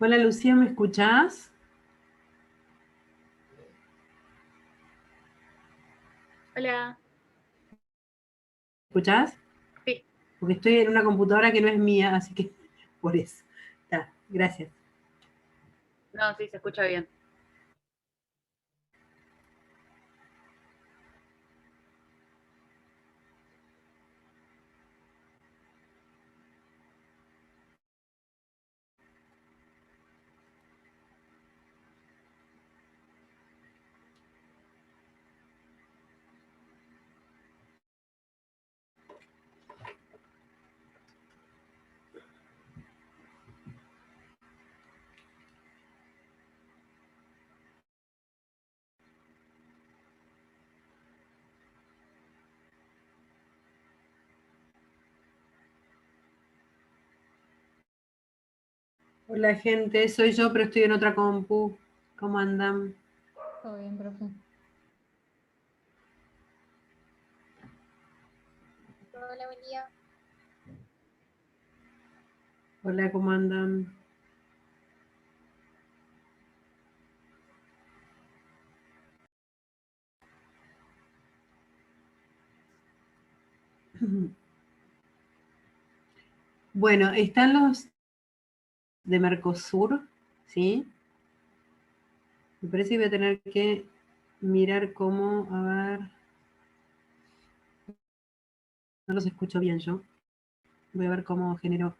Hola Lucía, ¿me escuchás? Hola, ¿Me escuchás? sí, Porque estoy en una computadora que no es mía, así que por eso. Está, gracias. no, sí, se escucha bien. Hola gente, soy yo, pero estoy en otra compu. ¿Cómo andan? Todo bien, profe. Hola, buen día. Hola, ¿cómo andan? Bueno, están los de Mercosur, ¿sí? Me parece que voy a tener que mirar cómo, a ver, no los escucho bien yo. Voy a ver cómo genero.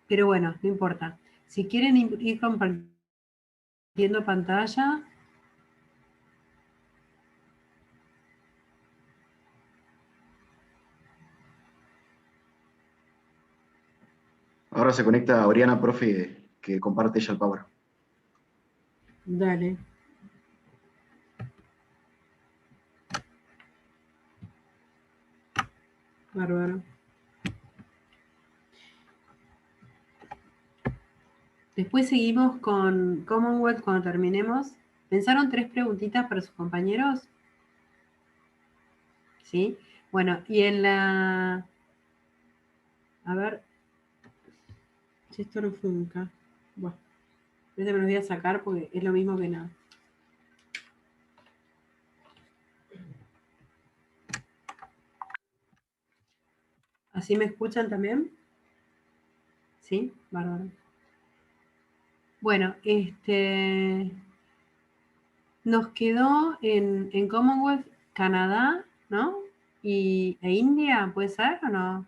Pero bueno, no importa. Si quieren ir compartiendo pantalla, Ahora se conecta Oriana, profe, que comparte ella el Power. dale. Bárbaro. Después seguimos con Commonwealth cuando terminemos. ¿Pensaron 3 preguntitas para sus compañeros? ¿Sí? Bueno, y en la... A ver, si esto no funca. Bueno, me los voy a sacar porque es lo mismo que nada. ¿Así me escuchan también? ¿Sí? Bárbaro. Bueno, nos quedó en Commonwealth Canadá, ¿no? E India, ¿puede ser o no?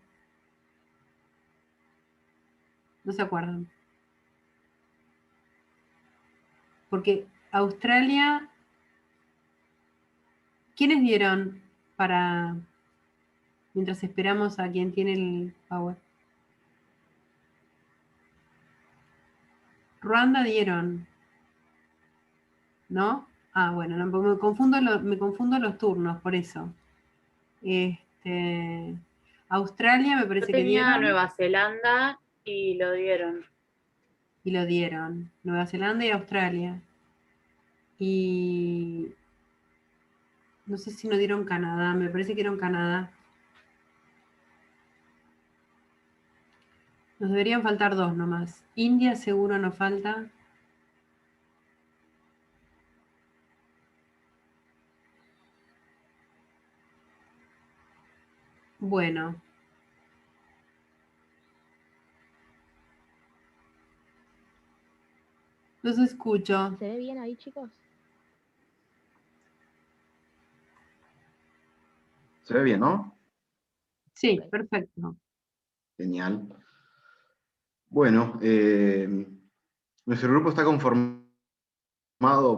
No se acuerdan. Porque Australia, ¿quiénes dieron para mientras esperamos a quien tiene el power? Ruanda dieron, ¿no? Ah, bueno, no, me confundo los turnos, por eso. Australia me Yo parece que tenía dieron Nueva Zelanda y lo dieron. y lo dieron. Nueva Zelanda y Australia. Y no sé si no dieron Canadá, me parece que dieron Canadá. Nos deberían faltar 2 nomás. India seguro no falta. Bueno. Los escucho. ¿Se ve bien ahí, chicos? Se ve bien, ¿no? Sí, Ok. perfecto. Genial. Bueno, nuestro grupo está conformado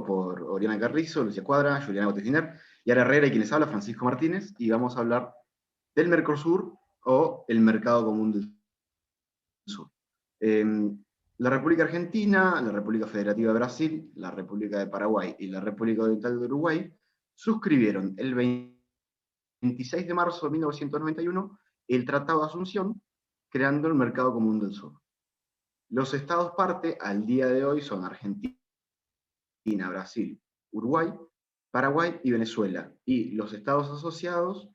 por Oriana Carrizo, Lucía Cuadra, Juliana Boteciner, Yara Herrera y quienes habla, Francisco Martínez, y vamos a hablar del Mercosur o el Mercado Común del Sur. La República Argentina, la República Federativa de Brasil, la República de Paraguay y la República Oriental de Uruguay suscribieron el 26 de marzo de 1991 el Tratado de Asunción, creando el Mercado Común del Sur. Los estados parte al día de hoy son Argentina, Brasil, Uruguay, Paraguay y Venezuela. Y los estados asociados,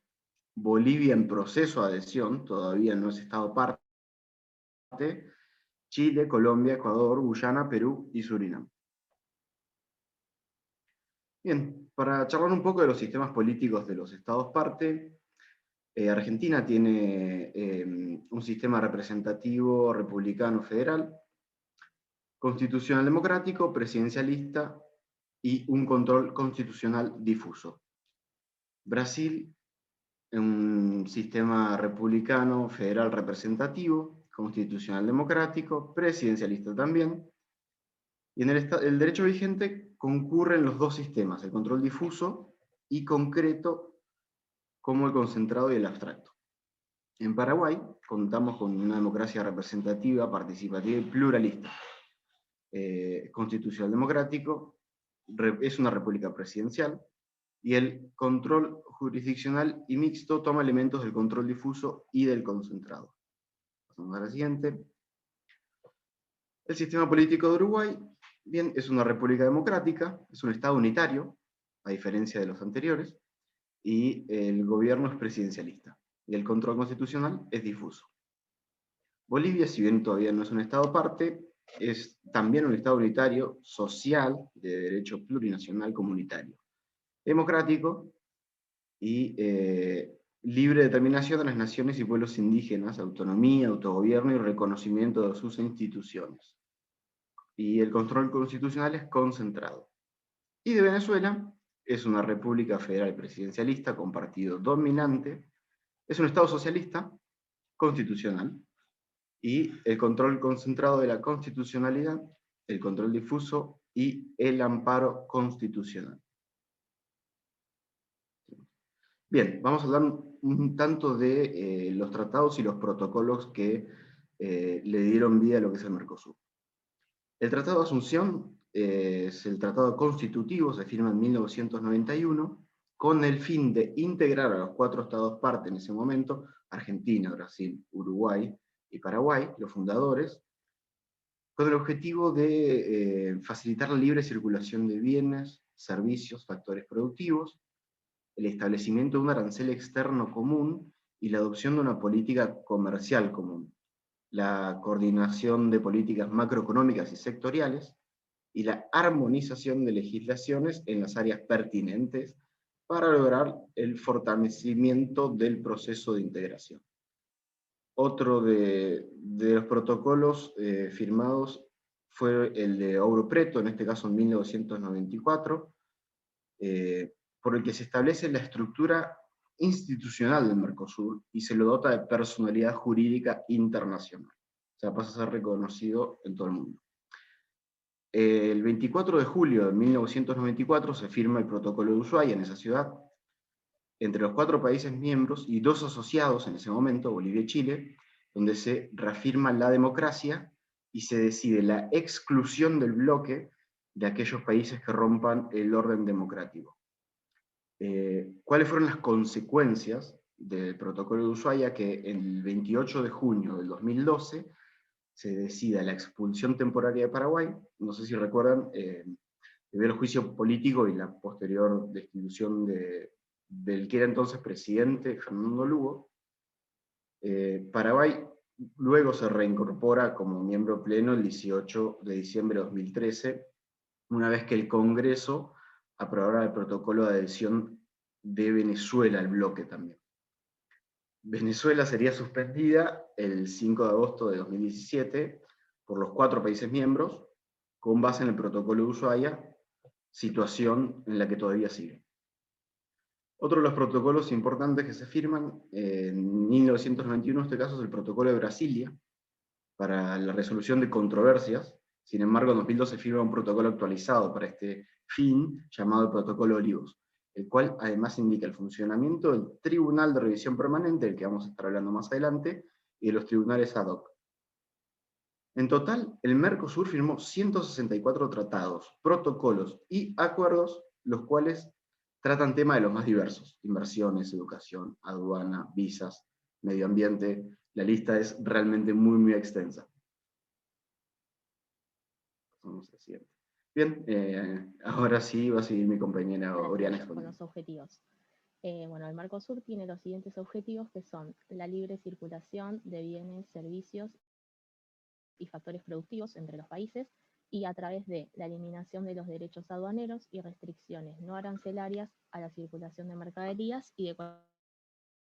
Bolivia en proceso de adhesión, todavía no es estado parte, Chile, Colombia, Ecuador, Guyana, Perú y Surinam. Bien, para charlar un poco de los sistemas políticos de los estados parte, Argentina tiene un sistema representativo republicano federal, constitucional democrático, presidencialista y un control constitucional difuso. Brasil, un sistema republicano federal representativo, constitucional democrático, presidencialista también. Y en el derecho vigente concurren los dos sistemas, el control difuso y concreto, como el concentrado y el abstracto. En Paraguay contamos con una democracia representativa, participativa y pluralista. Constitucional democrático, es una república presidencial, y el control jurisdiccional y mixto toma elementos del control difuso y del concentrado. Pasamos a la siguiente. El sistema político de Uruguay, bien, es una república democrática, es un estado unitario, a diferencia de los anteriores, y el gobierno es presidencialista, y el control constitucional es difuso. Bolivia, si bien todavía no es un estado parte, es también un estado unitario, social, de derecho plurinacional comunitario, democrático y libre determinación de las naciones y pueblos indígenas, autonomía, autogobierno y reconocimiento de sus instituciones. Y el control constitucional es concentrado. Y de Venezuela, es una república federal presidencialista con partido dominante, es un estado socialista, constitucional, y el control concentrado de la constitucionalidad, el control difuso y el amparo constitucional. Bien, vamos a hablar un tanto de los tratados y los protocolos que le dieron vida a lo que es el Mercosur. El Tratado de Asunción es el tratado constitutivo, se firma en 1991, con el fin de integrar a los 4 estados parte en ese momento, Argentina, Brasil, Uruguay y Paraguay, los fundadores, con el objetivo de facilitar la libre circulación de bienes, servicios, factores productivos, el establecimiento de un arancel externo común y la adopción de una política comercial común, la coordinación de políticas macroeconómicas y sectoriales, y la armonización de legislaciones en las áreas pertinentes para lograr el fortalecimiento del proceso de integración. Otro de los protocolos firmados fue el de Ouro Preto, en este caso en 1994, por el que se establece la estructura institucional del Mercosur y se lo dota de personalidad jurídica internacional. O sea, pasa a ser reconocido en todo el mundo. El 24 de julio de 1994 se firma el Protocolo de Ushuaia en esa ciudad, entre los 4 países miembros y 2 asociados en ese momento, Bolivia y Chile, donde se reafirma la democracia y se decide la exclusión del bloque de aquellos países que rompan el orden democrático. ¿Cuáles fueron las consecuencias del Protocolo de Ushuaia? Que el 28 de junio del 2012 se decida la expulsión temporaria de Paraguay. No sé si recuerdan, debido al juicio político y la posterior destitución del que era entonces presidente, Fernando Lugo, Paraguay luego se reincorpora como miembro pleno el 18 de diciembre de 2013, una vez que el Congreso aprobara el protocolo de adhesión de Venezuela al bloque también. Venezuela sería suspendida el 5 de agosto de 2017 por los 4 países miembros, con base en el protocolo de Ushuaia, situación en la que todavía sigue. Otro de los protocolos importantes que se firman en 1991, en este caso, es el protocolo de Brasilia, para la resolución de controversias. Sin embargo, en 2012 se firma un protocolo actualizado para este fin, llamado el Protocolo Olivos, el cual además indica el funcionamiento del Tribunal de Revisión Permanente, del que vamos a estar hablando más adelante, y de los tribunales ad hoc. En total, el Mercosur firmó 164 tratados, protocolos y acuerdos, los cuales tratan temas de los más diversos: inversiones, educación, aduana, visas, medio ambiente. La lista es realmente muy, muy extensa. Vamos al siguiente. Bien, ahora sí va a seguir mi compañera Oriana Con exponiendo. los objetivos. Bueno, el Mercosur tiene los siguientes objetivos, que son la libre circulación de bienes, servicios y factores productivos entre los países, y a través de la eliminación de los derechos aduaneros y restricciones no arancelarias a la circulación de mercaderías y de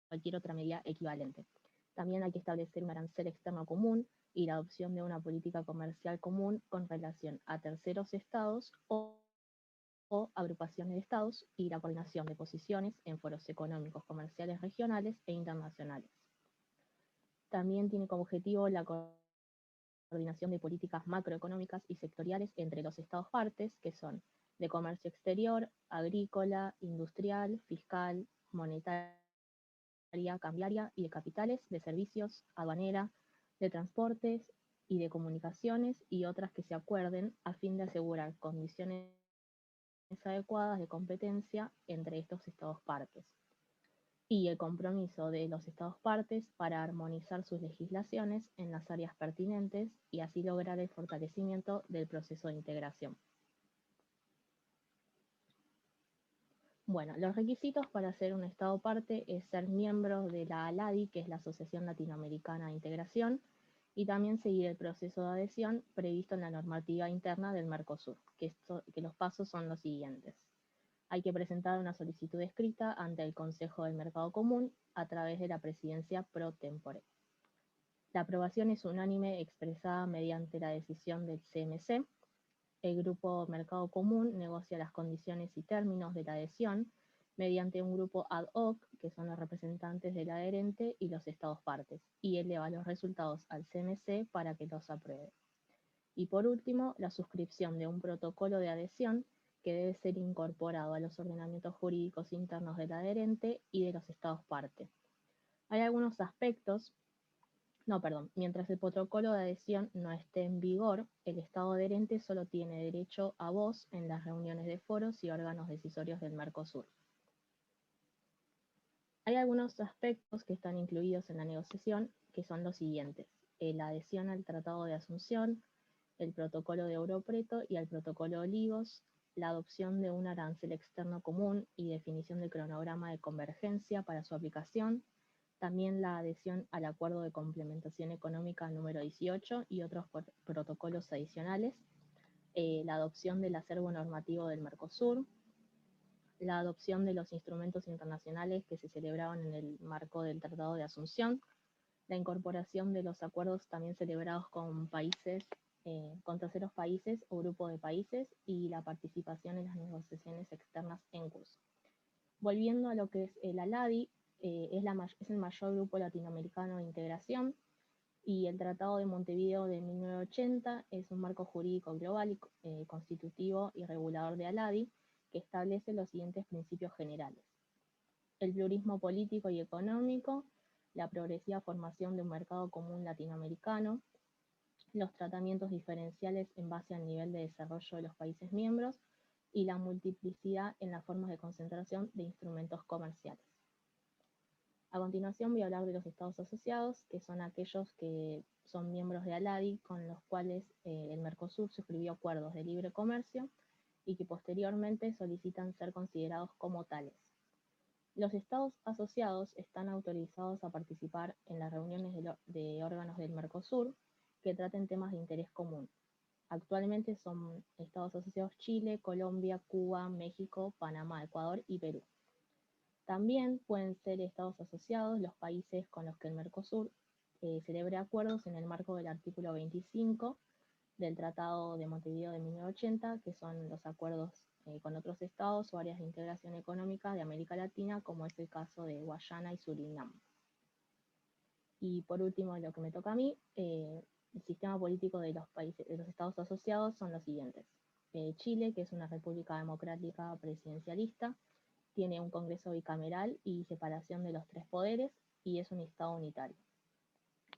cualquier otra medida equivalente. También hay que establecer un arancel externo común y la adopción de una política comercial común con relación a terceros estados o agrupaciones de estados y la coordinación de posiciones en foros económicos, comerciales regionales e internacionales. También tiene como objetivo la coordinación de políticas macroeconómicas y sectoriales entre los estados partes, que son de comercio exterior, agrícola, industrial, fiscal, monetaria, cambiaria y de capitales, de servicios, aduanera, de transportes y de comunicaciones, y otras que se acuerden a fin de asegurar condiciones adecuadas de competencia entre estos estados partes. Y el compromiso de los estados partes para armonizar sus legislaciones en las áreas pertinentes y así lograr el fortalecimiento del proceso de integración. Bueno, los requisitos para ser un estado parte es ser miembro de la ALADI, que es la Asociación Latinoamericana de Integración, y también seguir el proceso de adhesión previsto en la normativa interna del Mercosur, que los pasos son los siguientes. Hay que presentar una solicitud escrita ante el Consejo del Mercado Común a través de la presidencia pro tempore. La aprobación es unánime expresada mediante la decisión del CMC. El Grupo Mercado Común negocia las condiciones y términos de la adhesión mediante un grupo ad hoc, que son los representantes del adherente y los estados partes, y eleva los resultados al CMC para que los apruebe. Y por último, la suscripción de un protocolo de adhesión que debe ser incorporado a los ordenamientos jurídicos internos del adherente y de los estados parte. Hay algunos aspectos, mientras el protocolo de adhesión no esté en vigor, el estado adherente solo tiene derecho a voz en las reuniones de foros y órganos decisorios del Mercosur. Hay algunos aspectos que están incluidos en la negociación, que son los siguientes: la adhesión al Tratado de Asunción, el protocolo de Ouro Preto y el protocolo de Olivos, la adopción de un arancel externo común y definición del cronograma de convergencia para su aplicación, también la adhesión al Acuerdo de Complementación Económica número 18 y otros protocolos adicionales, la adopción del acervo normativo del Mercosur, la adopción de los instrumentos internacionales que se celebraban en el marco del Tratado de Asunción, la incorporación de los acuerdos también celebrados con países, con terceros países o grupos de países, y la participación en las negociaciones externas en curso. Volviendo a lo que es el ALADI, es el mayor grupo latinoamericano de integración, y el Tratado de Montevideo de 1980 es un marco jurídico global y constitutivo y regulador de ALADI, que establece los siguientes principios generales: el pluralismo político y económico, la progresiva formación de un mercado común latinoamericano, los tratamientos diferenciales en base al nivel de desarrollo de los países miembros y la multiplicidad en las formas de concentración de instrumentos comerciales. A continuación voy a hablar de los estados asociados, que son aquellos que son miembros de ALADI con los cuales el Mercosur suscribió acuerdos de libre comercio y que posteriormente solicitan ser considerados como tales. Los estados asociados están autorizados a participar en las reuniones de órganos del Mercosur que traten temas de interés común. Actualmente son estados asociados Chile, Colombia, Cuba, México, Panamá, Ecuador y Perú. También pueden ser estados asociados los países con los que el Mercosur celebre acuerdos en el marco del artículo 25 del Tratado de Montevideo de 1980, que son los acuerdos con otros estados o áreas de integración económica de América Latina, como es el caso de Guayana y Surinam. Y por último, lo que me toca a mí, el sistema político de los estados asociados son los siguientes. Chile, que es una república democrática presidencialista, tiene un Congreso bicameral y separación de los tres poderes, y es un estado unitario.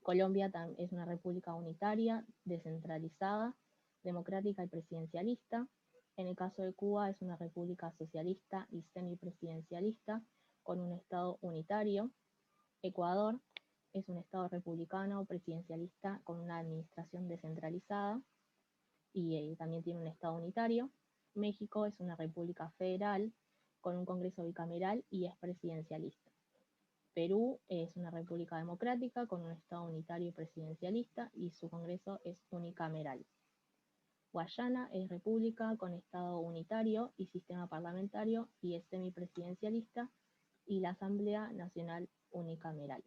Colombia es una república unitaria, descentralizada, democrática y presidencialista. En el caso de Cuba es una república socialista y semipresidencialista con un estado unitario. Ecuador es un estado republicano presidencialista con una administración descentralizada y también tiene un estado unitario. México es una república federal con un Congreso bicameral y es presidencialista. Perú es una república democrática con un Estado unitario y presidencialista y su Congreso es unicameral. Guayana es república con Estado unitario y sistema parlamentario y es semipresidencialista y la Asamblea Nacional unicameral.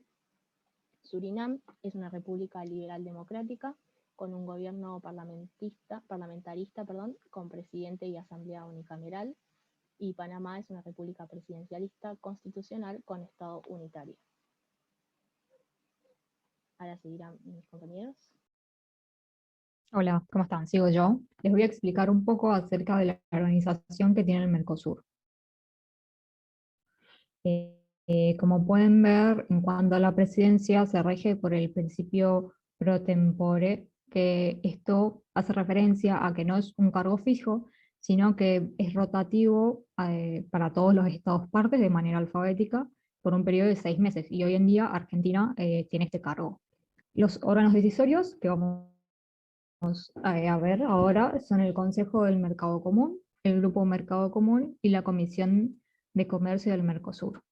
Surinam es una república liberal democrática con un gobierno parlamentarista, con presidente y asamblea unicameral, y Panamá es una república presidencialista constitucional con Estado unitario. Ahora seguirán mis compañeros. Hola, ¿cómo están? Sigo yo. Les voy a explicar un poco acerca de la organización que tiene el Mercosur. Como pueden ver, en cuanto a la presidencia, se rige por el principio pro tempore, que esto hace referencia a que no es un cargo fijo, sino que es rotativo para todos los estados partes de manera alfabética por un periodo de 6 meses. Y hoy en día Argentina tiene este cargo. Los órganos decisorios que vamos a ver ahora son el Consejo del Mercado Común, el Grupo Mercado Común y la Comisión de Comercio del Mercosur.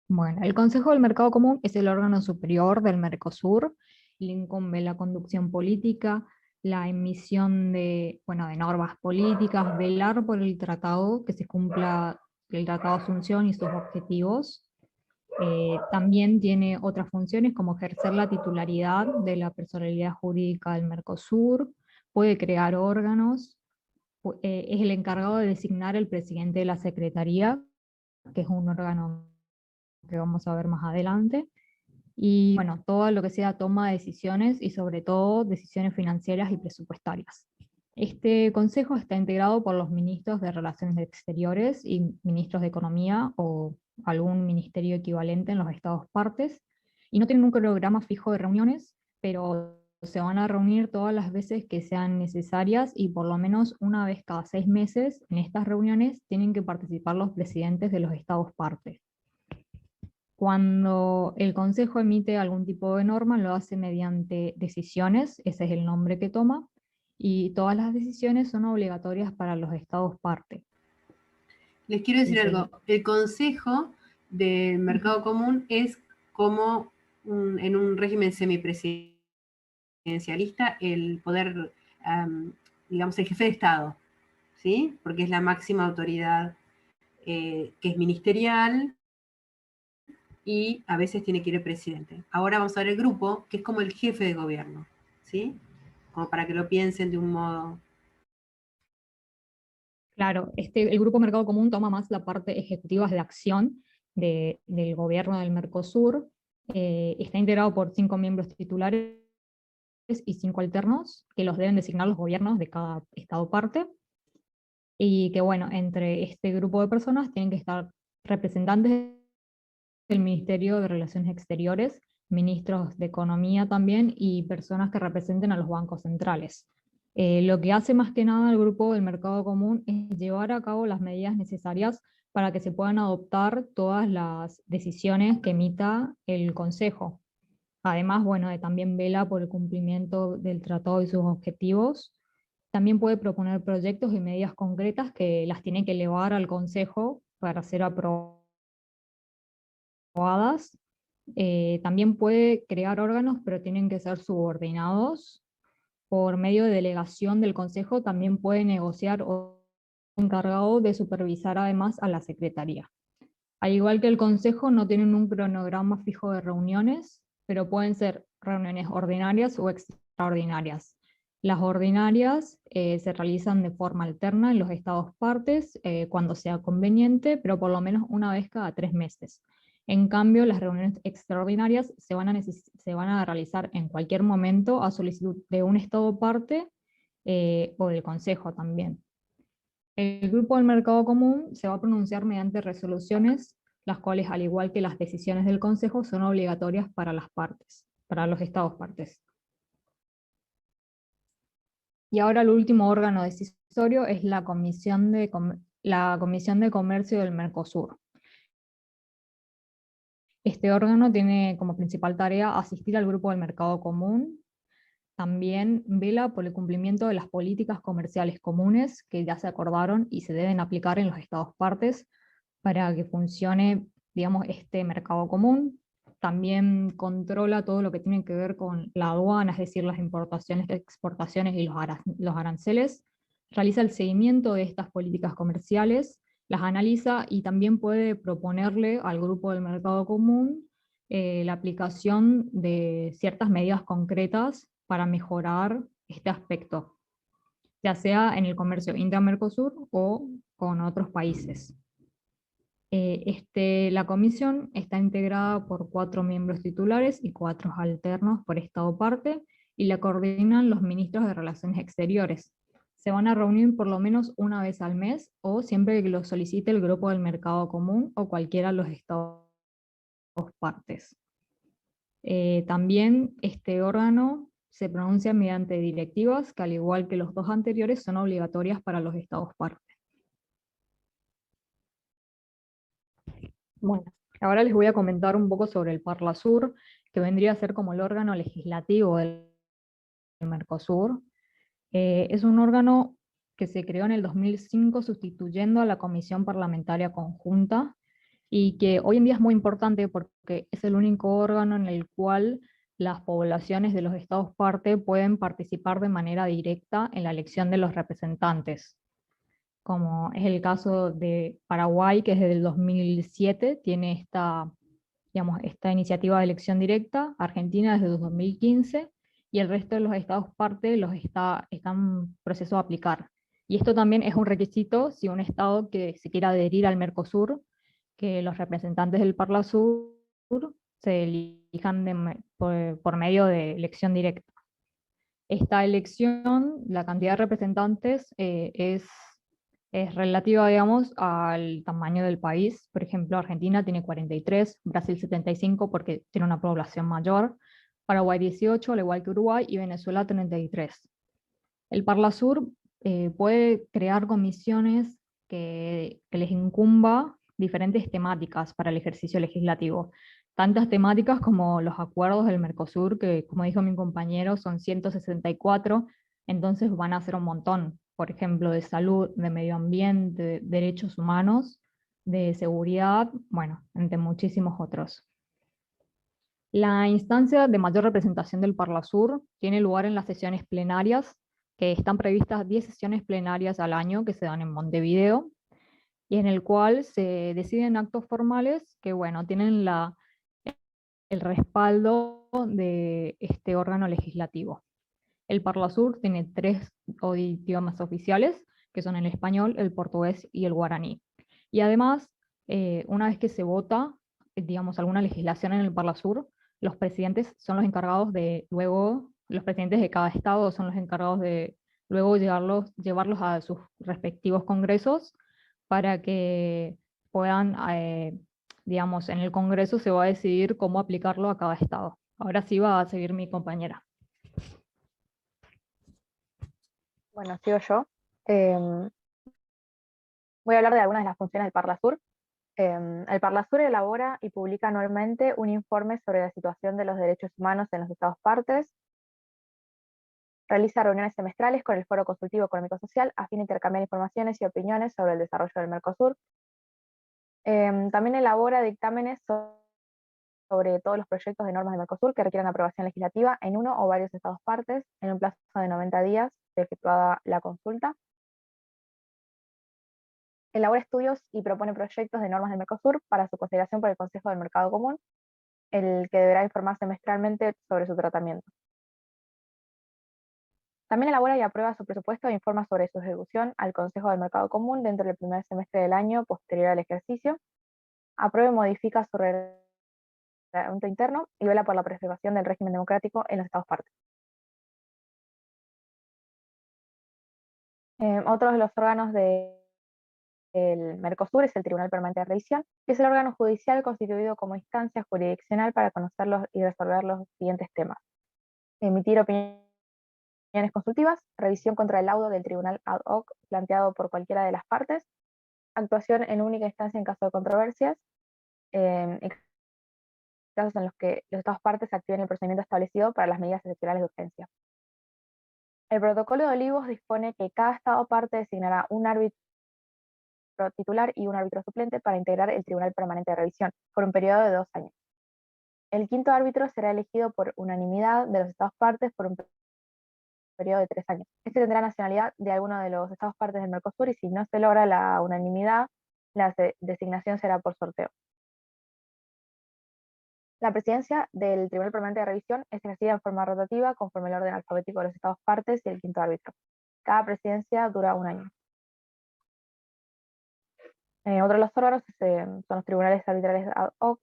Bueno, el Consejo del Mercado Común es el órgano superior del Mercosur, le incumbe la conducción política, la emisión de normas políticas, velar por el tratado, que se cumpla el Tratado de Asunción y sus objetivos. También tiene otras funciones como ejercer la titularidad de la personalidad jurídica del Mercosur, puede crear órganos, es el encargado de designar el presidente de la Secretaría, que es un órgano que vamos a ver más adelante, y bueno, todo lo que sea toma de decisiones y sobre todo decisiones financieras y presupuestarias. Este consejo está integrado por los ministros de Relaciones Exteriores y ministros de Economía o algún ministerio equivalente en los estados partes, y no tienen un cronograma fijo de reuniones, pero se van a reunir todas las veces que sean necesarias y por lo menos una vez cada 6 meses en estas reuniones tienen que participar los presidentes de los estados partes. Cuando el Consejo emite algún tipo de norma, lo hace mediante decisiones, ese es el nombre que toma, y todas las decisiones son obligatorias para los estados parte. Les quiero decir algo, el Consejo del Mercado Común es como en un régimen semipresidencialista el poder, digamos, el jefe de Estado, ¿sí? Porque es la máxima autoridad que es ministerial, y a veces tiene que ir el presidente. Ahora vamos a ver el grupo, que es como el jefe de gobierno, ¿sí? Como para que lo piensen de un modo. Claro, el Grupo Mercado Común toma más la parte ejecutiva de acción del gobierno del Mercosur. Está integrado por 5 miembros titulares y 5 alternos, que los deben designar los gobiernos de cada estado parte. Y que bueno, entre este grupo de personas tienen que estar representantes del Ministerio de Relaciones Exteriores, ministros de Economía también, y personas que representen a los bancos centrales. Lo que hace más que nada el Grupo del Mercado Común es llevar a cabo las medidas necesarias para que se puedan adoptar todas las decisiones que emita el Consejo. Además, también vela por el cumplimiento del tratado y sus objetivos. También puede proponer proyectos y medidas concretas que las tiene que elevar al Consejo para ser aprobadas. También puede crear órganos, pero tienen que ser subordinados. Por medio de delegación del Consejo también puede negociar o encargado de supervisar además a la Secretaría. Al igual que el Consejo, no tienen un cronograma fijo de reuniones, pero pueden ser reuniones ordinarias o extraordinarias. Las ordinarias se realizan de forma alterna en los estados partes cuando sea conveniente, pero por lo menos una vez cada 3 meses. En cambio, las reuniones extraordinarias se van a realizar en cualquier momento a solicitud de un estado parte o del Consejo también. El Grupo del Mercado Común se va a pronunciar mediante resoluciones, las cuales, al igual que las decisiones del Consejo, son obligatorias para las partes, para los estados partes. Y ahora el último órgano decisorio es la Comisión de Comercio del Mercosur. Este órgano tiene como principal tarea asistir al Grupo del Mercado Común. También vela por el cumplimiento de las políticas comerciales comunes que ya se acordaron y se deben aplicar en los estados partes para que funcione digamos, este mercado común. También controla todo lo que tiene que ver con la aduana, es decir, las importaciones, exportaciones y los aranceles. Realiza el seguimiento de estas políticas comerciales, las analiza y también puede proponerle al grupo del mercado común la aplicación de ciertas medidas concretas para mejorar este aspecto, ya sea en el comercio intra-Mercosur o con otros países. La comisión está integrada por 4 miembros titulares y 4 alternos por estado parte, y la coordinan los ministros de Relaciones Exteriores. Se van a reunir por lo menos una vez al mes o siempre que lo solicite el grupo del mercado común o cualquiera de los estados partes. También este órgano se pronuncia mediante directivas que, al igual que los 2 anteriores, son obligatorias para los estados partes. Bueno, ahora les voy a comentar un poco sobre el Parlasur, que vendría a ser como el órgano legislativo del Mercosur. Es un órgano que se creó en el 2005 sustituyendo a la Comisión Parlamentaria Conjunta, y que hoy en día es muy importante porque es el único órgano en el cual las poblaciones de los estados parte pueden participar de manera directa en la elección de los representantes, como es el caso de Paraguay, que desde el 2007 tiene esta iniciativa de elección directa, Argentina desde el 2015, y el resto de los estados parte están en proceso de aplicar. Y esto también es un requisito si un estado que se quiera adherir al Mercosur, que los representantes del Parlasur se elijan por medio de elección directa. Esta elección, la cantidad de representantes es relativa, digamos, al tamaño del país. Por ejemplo, Argentina tiene 43, Brasil 75 porque tiene una población mayor, Paraguay 18, al igual que Uruguay, y Venezuela 33. El Parlasur puede crear comisiones que les incumba diferentes temáticas para el ejercicio legislativo. Tantas temáticas como los acuerdos del Mercosur, que como dijo mi compañero son 164, entonces van a ser un montón. Por ejemplo, de salud, de medio ambiente, de derechos humanos, de seguridad, bueno, entre muchísimos otros. La instancia de mayor representación del Parlasur tiene lugar en las sesiones plenarias, que están previstas 10 sesiones plenarias al año que se dan en Montevideo, y en el cual se deciden actos formales que, bueno, tienen el respaldo de este órgano legislativo. El Parlasur tiene 3 idiomas oficiales, que son el español, el portugués y el guaraní. Y además, una vez que se vota, digamos, alguna legislación en el Parlasur, los presidentes son los encargados de luego, los presidentes de cada estado son los encargados de luego llevarlos a sus respectivos congresos para que puedan, digamos, en el congreso se va a decidir cómo aplicarlo a cada estado. Ahora sí va a seguir mi compañera. Bueno, sigo yo. Voy a hablar de algunas de las funciones del Parlasur. El Parlasur elabora y publica anualmente un informe sobre la situación de los derechos humanos en los estados partes. Realiza reuniones semestrales con el Foro Consultivo Económico-Social a fin de intercambiar informaciones y opiniones sobre el desarrollo del Mercosur. También elabora dictámenes sobre todos los proyectos de normas del Mercosur que requieran aprobación legislativa en uno o varios estados partes en un plazo de 90 días de efectuada la consulta. Elabora estudios y propone proyectos de normas del Mercosur para su consideración por el Consejo del Mercado Común, el que deberá informar semestralmente sobre su tratamiento. También elabora y aprueba su presupuesto e informa sobre su ejecución al Consejo del Mercado Común dentro del primer semestre del año posterior al ejercicio. Aprueba y modifica su reglamento interno y vela por la preservación del régimen democrático en los estados partes. Otro de los órganos del Mercosur es el Tribunal Permanente de Revisión, que es el órgano judicial constituido como instancia jurisdiccional para conocer y resolver los siguientes temas: emitir opiniones consultivas, revisión contra el laudo del tribunal ad hoc planteado por cualquiera de las partes, actuación en única instancia en caso de controversias, en casos en los que los estados partes activen el procedimiento establecido para las medidas excepcionales de urgencia. El Protocolo de Olivos dispone que cada estado parte designará un árbitro árbitro titular y un árbitro suplente para integrar el Tribunal Permanente de Revisión por un periodo de 2 años. El quinto árbitro será elegido por unanimidad de los Estados partes por un periodo de 3 años. Este tendrá nacionalidad de alguno de los Estados partes del Mercosur y si no se logra la unanimidad, la designación será por sorteo. La presidencia del Tribunal Permanente de Revisión es ejercida en forma rotativa conforme el orden alfabético de los Estados partes y el quinto árbitro. Cada presidencia dura 1 año. Otro de los órganos son los tribunales arbitrales ad hoc.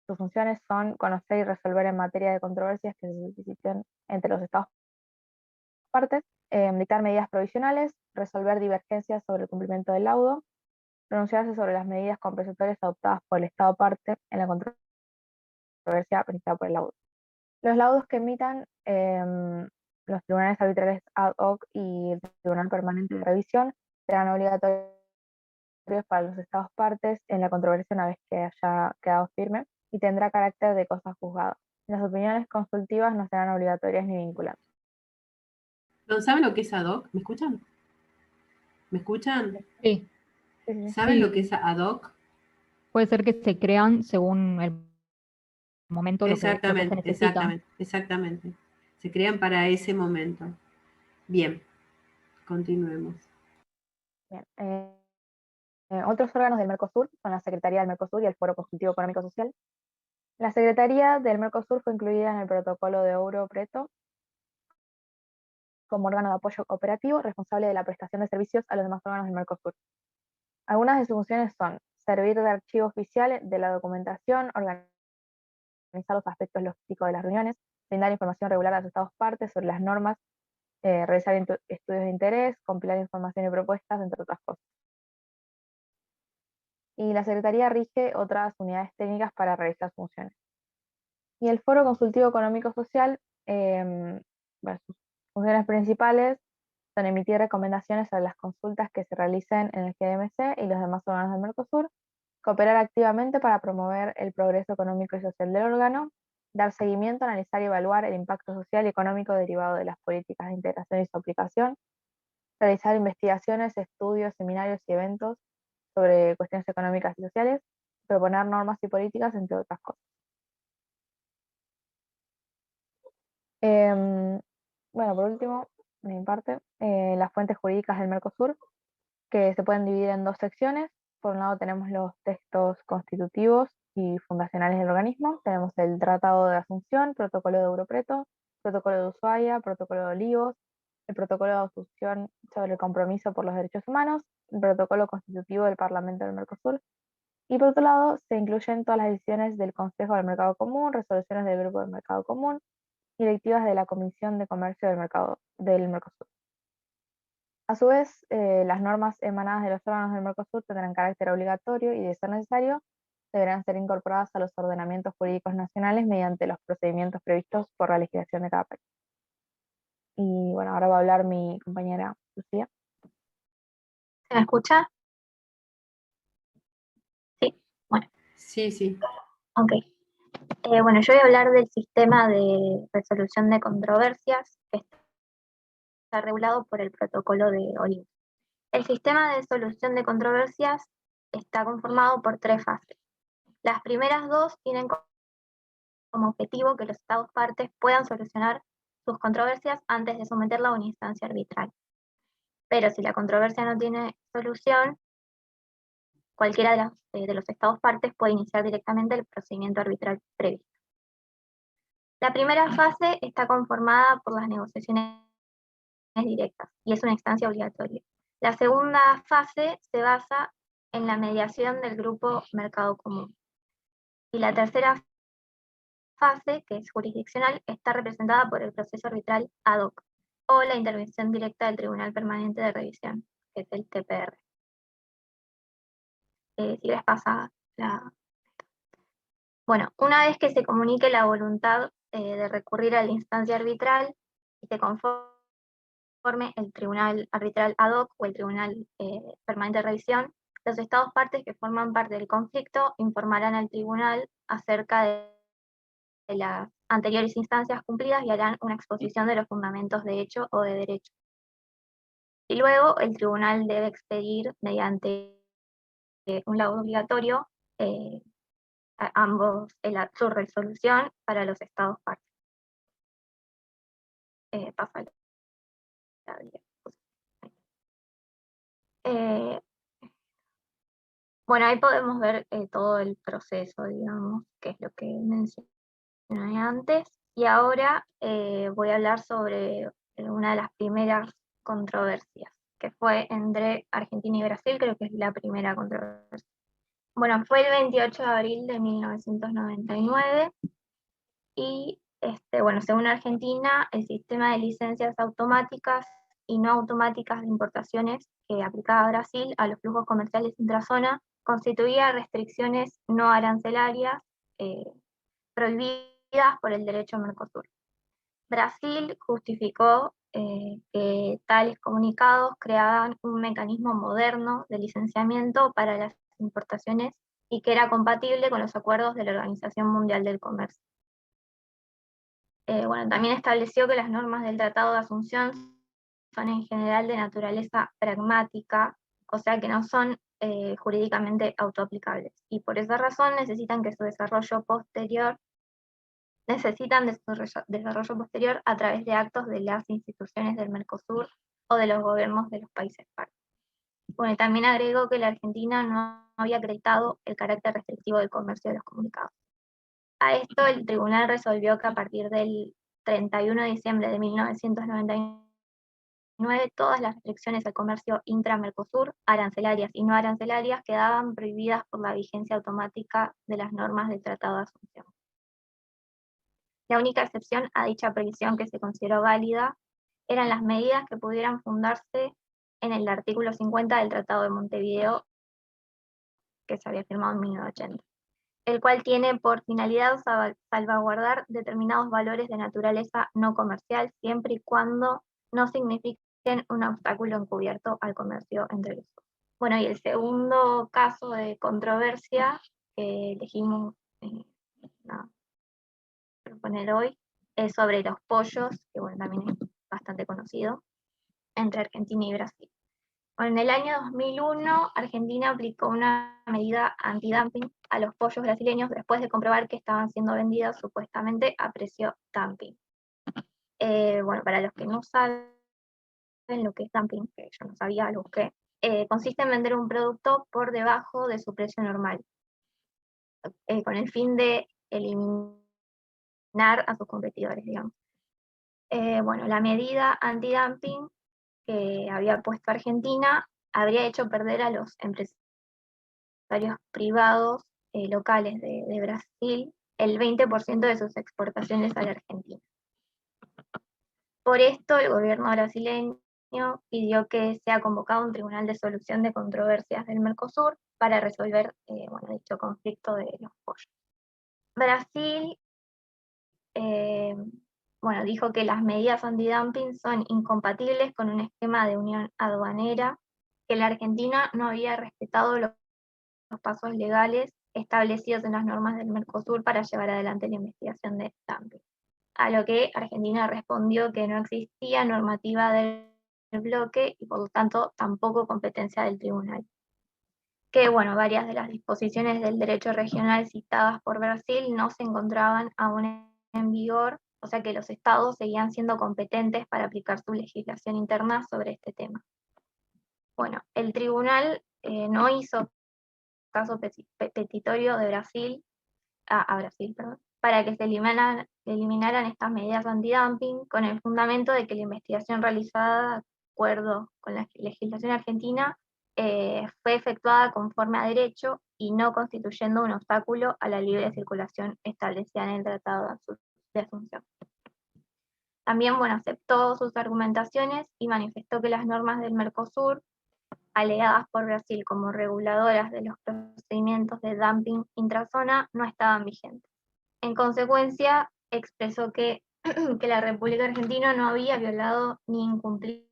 Sus funciones son conocer y resolver en materia de controversias que se susciten entre los Estados partes, dictar medidas provisionales, resolver divergencias sobre el cumplimiento del laudo, pronunciarse sobre las medidas compensatorias adoptadas por el Estado parte en la controversia presentada por el laudo. Los laudos que emitan los tribunales arbitrales ad hoc y el Tribunal Permanente de Revisión serán obligatorios para los Estados partes en la controversia una vez que haya quedado firme y tendrá carácter de cosa juzgada. Las opiniones consultivas no serán obligatorias ni vinculantes. ¿Saben lo que es ad hoc? ¿Me escuchan? ¿Me escuchan? Sí, ¿Saben Sí. lo que es ad hoc? puede ser que se crean según el momento lo que se Exactamente, necesita. exactamente. Se crean para ese momento. Bien, continuemos. Bien, otros órganos del Mercosur son la Secretaría del Mercosur y el Foro Consultivo Económico Social. La Secretaría del Mercosur fue incluida en el protocolo de Ouro Preto como órgano de apoyo operativo responsable de la prestación de servicios a los demás órganos del Mercosur. Algunas de sus funciones son servir de archivo oficial de la documentación, organizar los aspectos logísticos de las reuniones, brindar información regular a los Estados partes sobre las normas, realizar estudios de interés, compilar información y propuestas, entre otras cosas. Y la Secretaría rige otras unidades técnicas para realizar funciones. Y el Foro Consultivo Económico Social, sus funciones principales son emitir recomendaciones sobre las consultas que se realicen en el GMC y los demás órganos del Mercosur, cooperar activamente para promover el progreso económico y social del órgano, dar seguimiento, analizar y evaluar el impacto social y económico derivado de las políticas de integración y su aplicación, realizar investigaciones, estudios, seminarios y eventos sobre cuestiones económicas y sociales, proponer normas y políticas, entre otras cosas. Bueno, por último, de mi parte, las fuentes jurídicas del Mercosur, que se pueden dividir en 2 secciones. Por un lado tenemos los textos constitutivos y fundacionales del organismo, tenemos el Tratado de Asunción, Protocolo de Ouro Preto, Protocolo de Ushuaia, Protocolo de Olivos, el Protocolo de Asunción sobre el compromiso por los derechos humanos, el Protocolo constitutivo del Parlamento del Mercosur, y por otro lado se incluyen todas las decisiones del Consejo del Mercado Común, resoluciones del Grupo del Mercado Común, y directivas de la Comisión de Comercio del Mercosur. A su vez, las normas emanadas de los órganos del Mercosur tendrán carácter obligatorio y, de ser necesario, deberán ser incorporadas a los ordenamientos jurídicos nacionales mediante los procedimientos previstos por la legislación de cada país. Y bueno, ahora va a hablar mi compañera Lucía. ¿Se me escucha? Sí, bueno, Sí. ok. Bueno, yo voy a hablar del sistema de resolución de controversias que está regulado por el protocolo de Olivos. El sistema de solución de controversias está conformado por 3 fases. Las primeras 2 tienen como objetivo que los Estados partes puedan solucionar sus controversias antes de someterla a una instancia arbitral. Pero si la controversia no tiene solución, cualquiera de los Estados partes puede iniciar directamente el procedimiento arbitral previsto. La primera fase está conformada por las negociaciones directas y es una instancia obligatoria. La segunda fase se basa en la mediación del grupo Mercado Común. Y la tercera fase, que es jurisdiccional, está representada por el proceso arbitral ad hoc o la intervención directa del Tribunal Permanente de Revisión, que es el TPR. Si les pasa la... Bueno, una vez que se comunique la voluntad de recurrir a la instancia arbitral y se conforme el Tribunal Arbitral ad hoc o el Tribunal Permanente de Revisión, los Estados partes que forman parte del conflicto informarán al Tribunal acerca de las anteriores instancias cumplidas y harán una exposición de los fundamentos de hecho o de derecho. Y luego el Tribunal debe expedir mediante un laudo obligatorio, su resolución para los estados partes. Pasa la bueno, ahí podemos ver todo el proceso, digamos, que es lo que mencioné antes. Y ahora voy a hablar sobre una de las primeras controversias, que fue entre Argentina y Brasil, creo que es la primera controversia. Bueno, fue el 28 de abril de 1999 y, bueno, según Argentina, el sistema de licencias automáticas y no automáticas de importaciones que aplicaba Brasil a los flujos comerciales intrazona constituía restricciones no arancelarias prohibidas por el derecho Mercosur. Brasil justificó que tales comunicados creaban un mecanismo moderno de licenciamiento para las importaciones y que era compatible con los acuerdos de la Organización Mundial del Comercio. Bueno, también estableció que las normas del Tratado de Asunción son en general de naturaleza pragmática, o sea que no son jurídicamente autoaplicables, y por esa razón necesitan de su desarrollo posterior a través de actos de las instituciones del Mercosur o de los gobiernos de los países partes. Bueno, y también agregó que la Argentina no había acreditado el carácter restrictivo del comercio de los comunicados. A esto el tribunal resolvió que a partir del 31 de diciembre de 1999 todas las restricciones al comercio intra-Mercosur, arancelarias y no arancelarias, quedaban prohibidas por la vigencia automática de las normas del Tratado de Asunción. La única excepción a dicha prohibición que se consideró válida eran las medidas que pudieran fundarse en el artículo 50 del Tratado de Montevideo, que se había firmado en 1980, el cual tiene por finalidad salvaguardar determinados valores de naturaleza no comercial, siempre y cuando no signifiquen un obstáculo encubierto al comercio entre los dos. Bueno, y el segundo caso de controversia que elegimos proponer hoy es sobre los pollos, que bueno, también es bastante conocido, entre Argentina y Brasil. Bueno, en el año 2001, Argentina aplicó una medida antidumping a los pollos brasileños después de comprobar que estaban siendo vendidos supuestamente a precio dumping. Bueno, para los que no saben lo que es dumping, que yo no sabía, lo busqué, consiste en vender un producto por debajo de su precio normal, con el fin de eliminar a sus competidores, digamos. Bueno, la medida antidumping que había puesto Argentina habría hecho perder a los empresarios privados locales de Brasil el 20% de sus exportaciones a la Argentina. Por esto, el gobierno brasileño pidió que sea convocado un tribunal de solución de controversias del Mercosur para resolver bueno, dicho conflicto de los pollos. Brasil bueno, dijo que las medidas antidumping son incompatibles con un esquema de unión aduanera, que la Argentina no había respetado los pasos legales establecidos en las normas del Mercosur para llevar adelante la investigación de dumping. A lo que Argentina respondió que no existía normativa del bloque y por lo tanto tampoco competencia del tribunal. Que bueno, varias de las disposiciones del derecho regional citadas por Brasil no se encontraban aún en vigor, o sea que los estados seguían siendo competentes para aplicar su legislación interna sobre este tema. Bueno, el tribunal no hizo caso petitorio de Brasil, a Brasil, perdón, para que se eliminaran estas medidas antidumping con el fundamento de que la investigación realizada de acuerdo con la legislación argentina fue efectuada conforme a derecho y no constituyendo un obstáculo a la libre circulación establecida en el Tratado de Asunción. También, bueno, aceptó sus argumentaciones y manifestó que las normas del Mercosur, alegadas por Brasil como reguladoras de los procedimientos de dumping intrazona, no estaban vigentes. En consecuencia, expresó que la República Argentina no había violado ni incumplido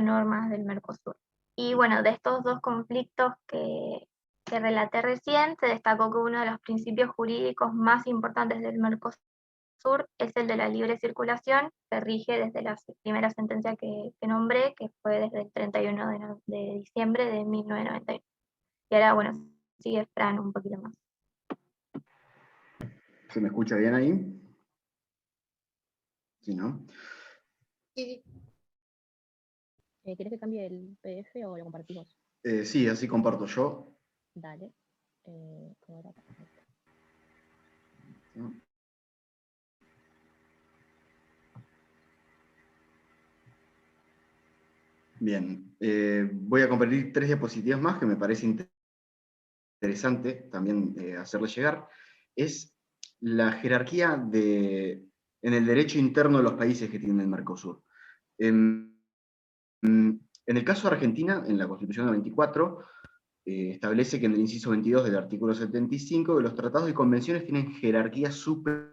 normas del Mercosur. Y bueno, de estos dos conflictos que relaté recién, se destacó que uno de los principios jurídicos más importantes del Mercosur es el de la libre circulación, que rige desde la primera sentencia que nombré, que fue desde el 31 de diciembre de 1991. Y ahora, bueno, sigue Fran un poquito más. ¿Se me escucha bien ahí? Sí, ¿no? ¿Querés que cambie el PDF o lo compartimos? Sí, así comparto yo. Dale. Ahora, ¿no? Bien, voy a compartir 3 diapositivas más que me parece interesante también hacerle llegar. Es la jerarquía en el derecho interno de los países que tienen el Mercosur. En el caso de Argentina, en la Constitución del 94, establece que en el inciso 22 del artículo 75 que los tratados y convenciones tienen jerarquía superior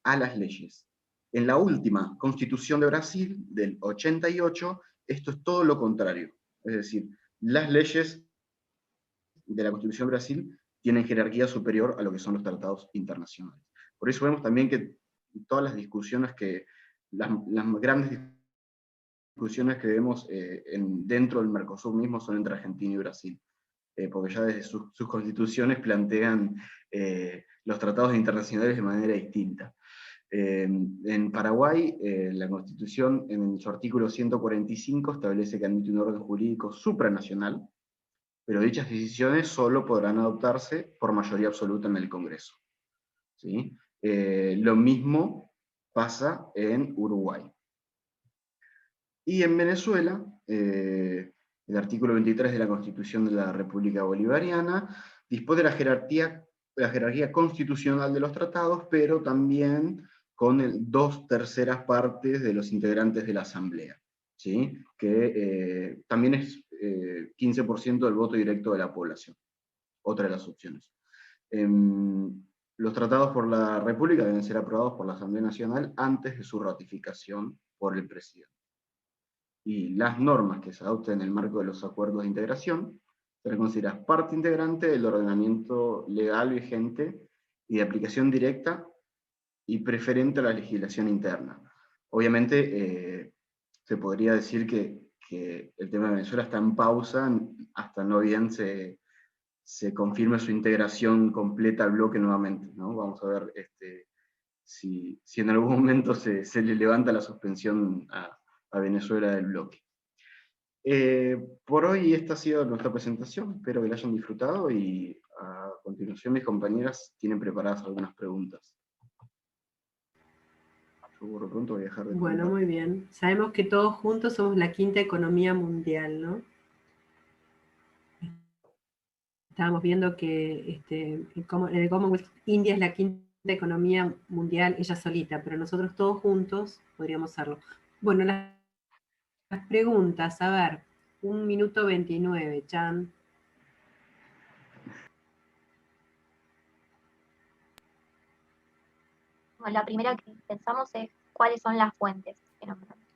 a las leyes. En la última Constitución de Brasil, del 88, esto es todo lo contrario. Es decir, las leyes de la Constitución de Brasil tienen jerarquía superior a lo que son los tratados internacionales. Por eso vemos también que todas las discusiones las grandes discusiones que vemos dentro del Mercosur mismo son entre Argentina y Brasil, porque ya desde sus constituciones plantean los tratados internacionales de manera distinta. En Paraguay, la Constitución, en su artículo 145, establece que admite un orden jurídico supranacional, pero dichas decisiones solo podrán adoptarse por mayoría absoluta en el Congreso. ¿Sí? Lo mismo pasa en Uruguay. Y en Venezuela, el artículo 23 de la Constitución de la República Bolivariana dispone de la jerarquía constitucional de los tratados, pero también con 2/3 partes de los integrantes de la Asamblea, ¿sí? Que también es 15% del voto directo de la población, otra de las opciones. Los tratados por la República deben ser aprobados por la Asamblea Nacional antes de su ratificación por el presidente. Y las normas que se adopten en el marco de los acuerdos de integración serán consideradas parte integrante del ordenamiento legal vigente y de aplicación directa y preferente a la legislación interna. Obviamente, se podría decir que el tema de Venezuela está en pausa hasta no bien se confirme su integración completa al bloque nuevamente, ¿no? Vamos a ver si en algún momento se le levanta la suspensión a Venezuela del bloque. Por hoy esta ha sido nuestra presentación, espero que la hayan disfrutado y a continuación mis compañeras tienen preparadas algunas preguntas. Yo por lo pronto voy a dejar de Bueno, compartir. muy bien. Sabemos que todos juntos somos la quinta economía mundial, ¿no? Estábamos viendo que en el Commonwealth India es la quinta economía mundial ella solita, pero nosotros todos juntos podríamos serlo. Bueno, las preguntas, a ver, 1 minuto 29, Chan. Bueno, la primera que pensamos es cuáles son las fuentes que nombramos.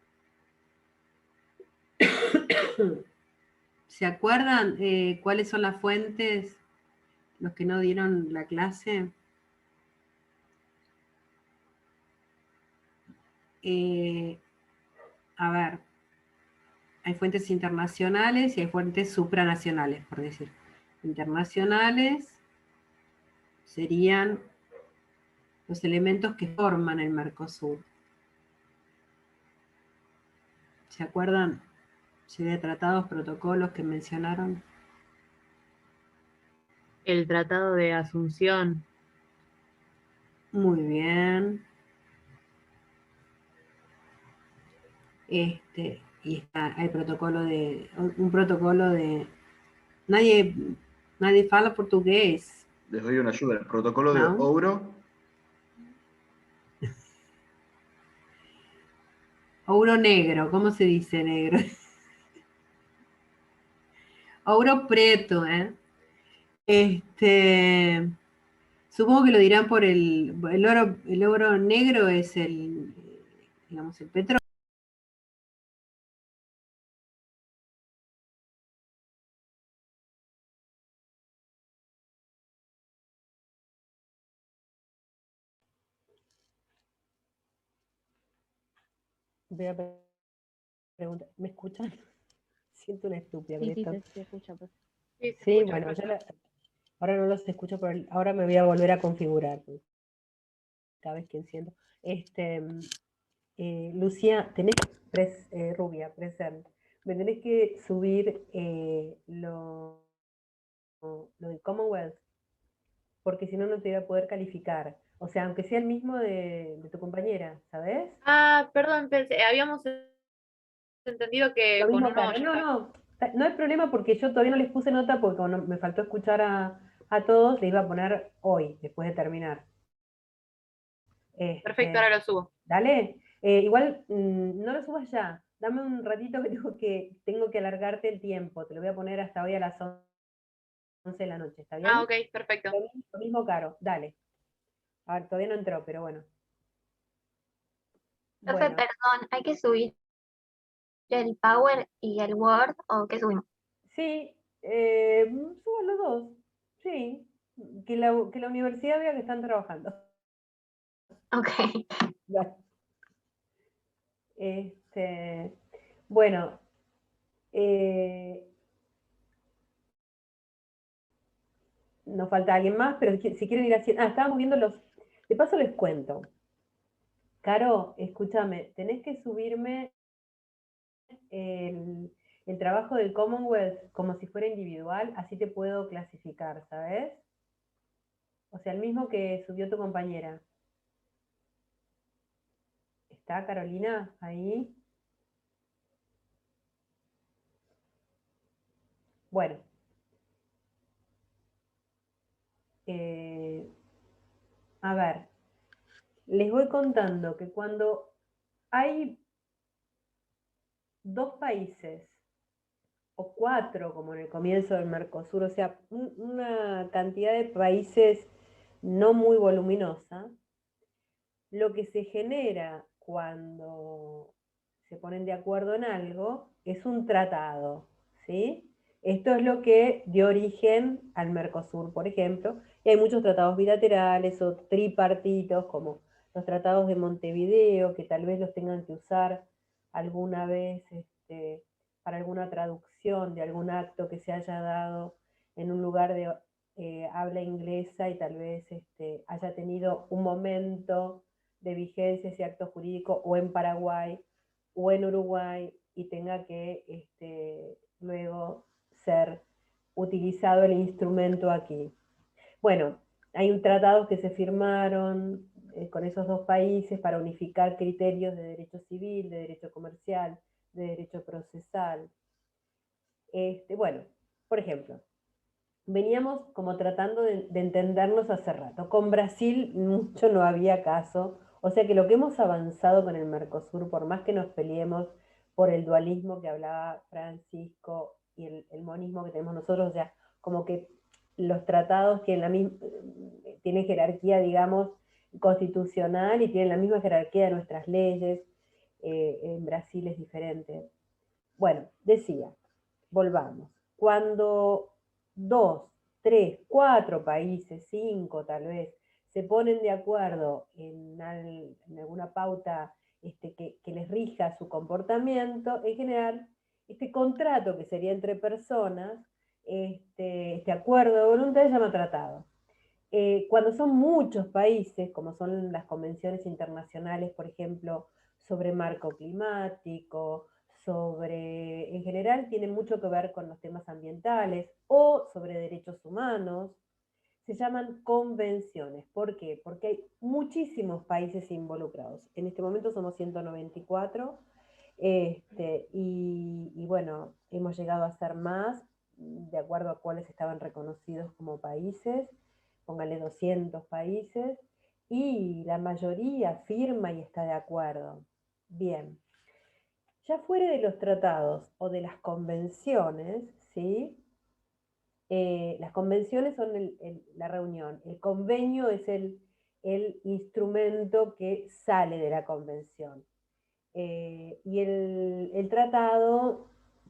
¿Se acuerdan cuáles son las fuentes? Los que no dieron la clase. A ver, hay fuentes internacionales y hay fuentes supranacionales, por decir. Internacionales serían los elementos que forman el Mercosur. ¿Se acuerdan? Serie de tratados, protocolos que mencionaron. El Tratado de Asunción. Muy bien. Y está el protocolo un protocolo de, nadie fala portugués, Les doy una ayuda. El protocolo de ¿no? Ouro. Ouro negro, ¿cómo se dice negro? Ouro preto, ¿eh? Supongo que lo dirán por el oro negro es digamos, el petróleo. Voy a preguntar, ¿me escuchan? Siento una estúpida, Sí, pero sí, esto. se escucha. Pues. Sí, se Sí, escucha bueno, perfecto. ahora no los escucho, pero ahora me voy a volver a configurar. Cada vez que enciendo. Lucía, Rubia, presente. Me tenés que subir lo del Commonwealth, porque si no, no te voy a poder calificar. O sea, aunque sea el mismo de tu compañera, ¿sabes? Ah, perdón, habíamos entendido Lo que con mismo, uno Caro. ya No, está. no, no hay problema porque yo todavía no les puse nota porque como me faltó escuchar a todos, le iba a poner hoy, después de terminar. Perfecto, Este, ahora lo subo. Dale. Igual no lo subas ya. Dame un ratito que tengo que alargarte el tiempo. Te lo voy a poner hasta hoy a las 11 de la noche. ¿Está Ah, bien? ok, perfecto. Lo mismo, Caro. Dale. A ver, todavía no entró, pero bueno. Profe, Bueno, perdón, ¿hay que subir el Power y el Word o qué subimos? sí. Suban los dos. Sí. Que la universidad vea que están trabajando. Ok. Ya. Bueno. eh, Nos falta alguien más, pero si quieren ir haciendo. Estábamos viendo los. De paso les cuento. Caro, escúchame, tenés que subirme el trabajo del Commonwealth como si fuera individual, así te puedo clasificar, ¿sabes? O sea, el mismo que subió tu compañera. ¿Está Carolina ahí? Bueno, eh, a ver, les voy contando que cuando hay dos países o cuatro, como en el comienzo del Mercosur, o sea, una cantidad de países no muy voluminosa, lo que se genera cuando se ponen de acuerdo en algo es un tratado, ¿sí? Esto es lo que dio origen al Mercosur, por ejemplo, y hay muchos tratados bilaterales o tripartitos, como los tratados de Montevideo, que tal vez los tengan que usar alguna vez para alguna traducción de algún acto que se haya dado en un lugar de habla inglesa y tal vez haya tenido un momento de vigencia ese acto jurídico o en Paraguay o en Uruguay y tenga que luego ser utilizado el instrumento aquí. Bueno, hay tratados que se firmaron con esos dos países para unificar criterios de derecho civil, de derecho comercial, de derecho procesal. Bueno, por ejemplo, veníamos como tratando de entendernos hace rato. Con Brasil mucho no había caso. O sea que lo que hemos avanzado con el Mercosur, por más que nos peleemos por el dualismo que hablaba Francisco y el monismo que tenemos nosotros, o sea, como que los tratados tienen tienen jerarquía, digamos, constitucional y tienen la misma jerarquía de nuestras leyes. En Brasil es diferente. Bueno, decía, volvamos. Cuando dos, tres, cuatro países, cinco tal vez, se ponen de acuerdo en alguna pauta que les rija su comportamiento, en general, este contrato que sería entre personas, este acuerdo de voluntad se llama tratado. Cuando son muchos países, como son las convenciones internacionales, por ejemplo, sobre marco climático, en general tienen mucho que ver con los temas ambientales o sobre derechos humanos, se llaman convenciones. ¿Por qué? Porque hay muchísimos países involucrados. En este momento somos 194 y bueno, hemos llegado a ser más de acuerdo a cuáles estaban reconocidos como países, póngale 200 países, y la mayoría firma y está de acuerdo. Bien, ya fuera de los tratados o de las convenciones, ¿sí? Las convenciones son la reunión, el convenio es el instrumento que sale de la convención. Y el tratado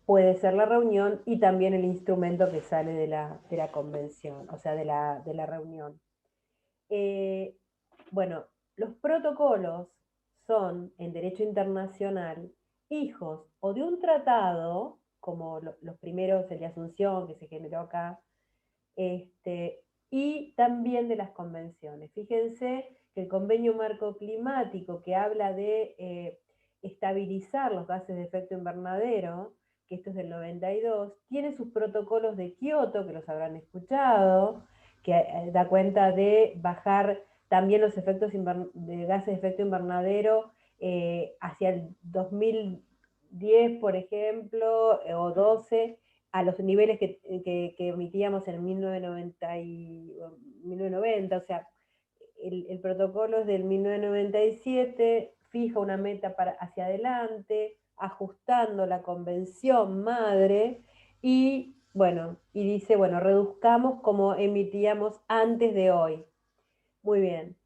puede ser la reunión y también el instrumento que sale de la convención, o sea, de la reunión. Bueno, los protocolos son, en derecho internacional, hijos o de un tratado como los primeros, el de Asunción, que se generó acá, y también de las convenciones. Fíjense que el convenio marco climático que habla de estabilizar los gases de efecto invernadero, que esto es del 92, tiene sus protocolos de Kioto, que los habrán escuchado, que da cuenta de bajar también los efectos de gases de efecto invernadero hacia el 2010, por ejemplo, o 12, a los niveles que emitíamos en 1990, o sea, el protocolo es del 1997, fija una meta hacia adelante, ajustando la convención madre, y bueno, y dice, bueno, reduzcamos como emitíamos antes de hoy. Muy bien.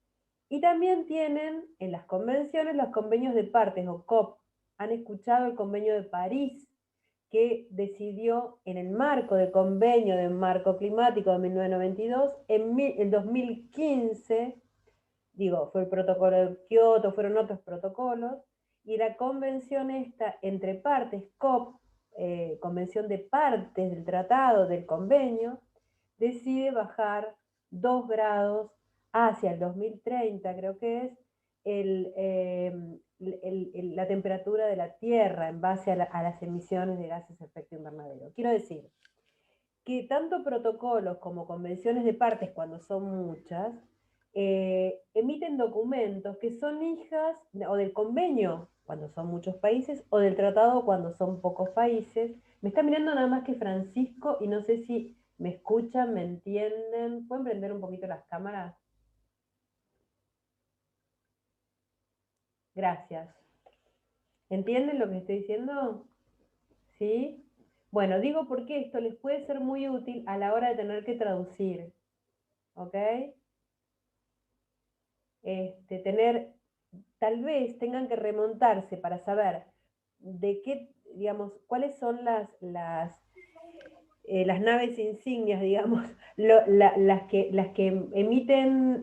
Y también tienen en las convenciones los convenios de partes o COP. Han escuchado el convenio de París, que decidió en el marco del convenio de marco climático de 1992, en 2015, digo, fue el protocolo de Kioto, fueron otros protocolos, y la convención esta entre partes, COP, convención de partes del tratado, del convenio, decide bajar 2 grados hacia el 2030, creo que es, la temperatura de la Tierra en base a las emisiones de gases de efecto invernadero. Quiero decir que tanto protocolos como convenciones de partes, cuando son muchas, emiten documentos que son hijas o del convenio, cuando son muchos países, o del tratado cuando son pocos países. Me está mirando nada más que Francisco y no sé si me escuchan, me entienden. ¿Pueden prender un poquito las cámaras? Gracias. ¿Entienden lo que estoy diciendo? ¿Sí? Bueno, digo porque esto les puede ser muy útil a la hora de tener que traducir. ¿Ok? Tal vez tengan que remontarse para saber de qué, digamos, cuáles son las naves insignias, digamos, las que emiten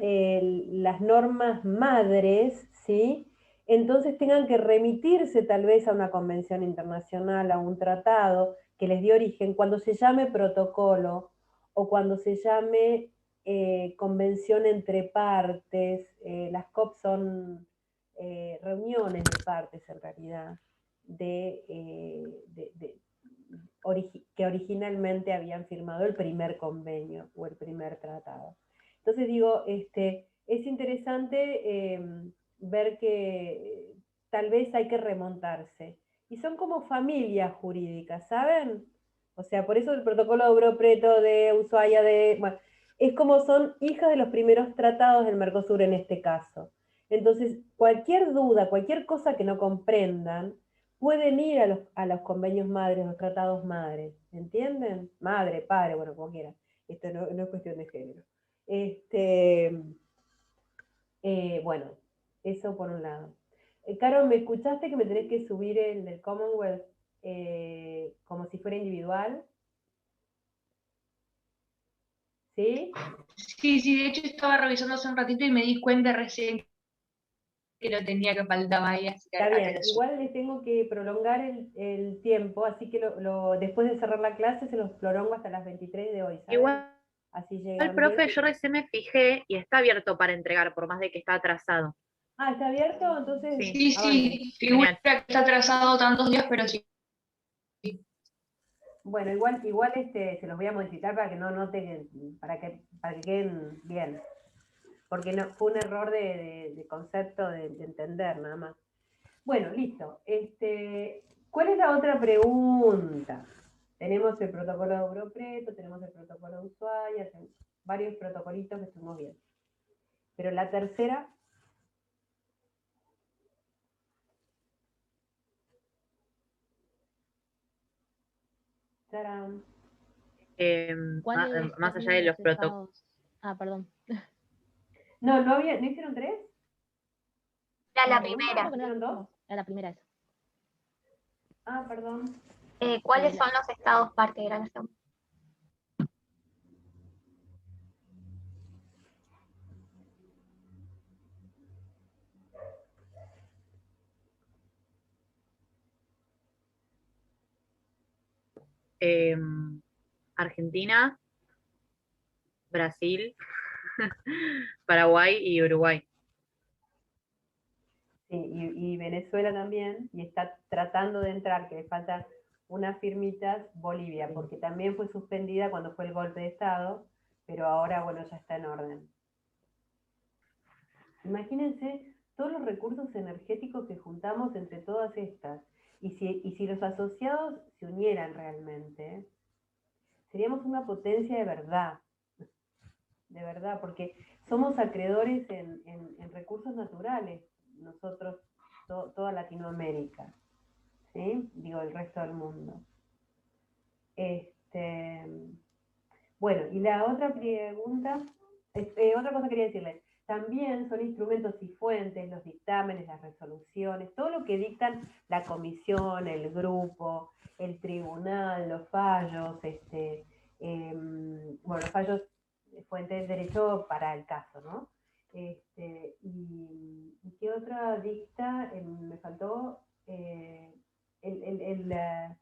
las normas madres, ¿sí? Entonces tengan que remitirse tal vez a una convención internacional, a un tratado que les dio origen, cuando se llame protocolo o cuando se llame convención entre partes. Las COP son reuniones de partes en realidad, que originalmente habían firmado el primer convenio o el primer tratado. Entonces digo, es interesante ver que tal vez hay que remontarse. Y son como familias jurídicas, ¿saben? O sea, por eso el protocolo de Obro Preto, de Ushuaia, bueno, es como son hijas de los primeros tratados del Mercosur en este caso. Entonces, cualquier duda, cualquier cosa que no comprendan, pueden ir a los convenios madres, los tratados madres, ¿entienden? Madre, padre, bueno, como quieran. Esto no es cuestión de género. Bueno, eso por un lado. Caro, ¿me escuchaste que me tenés que subir el del Commonwealth como si fuera individual? ¿Sí? Sí, de hecho estaba revisando hace un ratito y me di cuenta recién que lo tenía que faltar ahí, así que Está acá bien, lo subo. igual les tengo que prolongar el tiempo, así que después de cerrar la clase se los prolongo hasta las 23 de hoy, ¿saben? Igual, Así llegan profe, bien. yo recién me fijé y está abierto para entregar, por más de que está atrasado. Ah, ¿está abierto? Entonces, Sí. Sí, figura que está atrasado tantos días, pero sí. Bueno, igual se los voy a modificar para que no noten, para que queden bien. Porque no, fue un error de concepto, de entender nada más. Bueno, listo. ¿Cuál es la otra pregunta? Tenemos el protocolo de Obro Preto, tenemos el protocolo de Ushuaia, varios protocolitos que estuvimos bien. Pero la tercera... ¡Tarán! Más allá de los protocolos. Ah, perdón. No hicieron 3. Era la No, primera. ¿hicieron 2? Era la primera esa. Ah, perdón. ¿Cuáles son los estados parte? Era la segunda. Argentina, Brasil, Paraguay y Uruguay. Sí, y Venezuela también, y está tratando de entrar, que le faltan unas firmitas, Bolivia, porque también fue suspendida cuando fue el golpe de Estado, pero ahora, bueno, ya está en orden. Imagínense todos los recursos energéticos que juntamos entre todas estas, y si los asociados se unieran realmente, seríamos una potencia de verdad, porque somos acreedores en recursos naturales, nosotros, toda Latinoamérica, ¿sí? Digo, el resto del mundo. Bueno, y la otra pregunta, otra cosa quería decirles, también son instrumentos y fuentes, los dictámenes, las resoluciones, todo lo que dictan la comisión, el grupo, el tribunal, los fallos, bueno, los fallos, fuentes de derecho para el caso, ¿no? ¿Y qué otra dicta? Me faltó la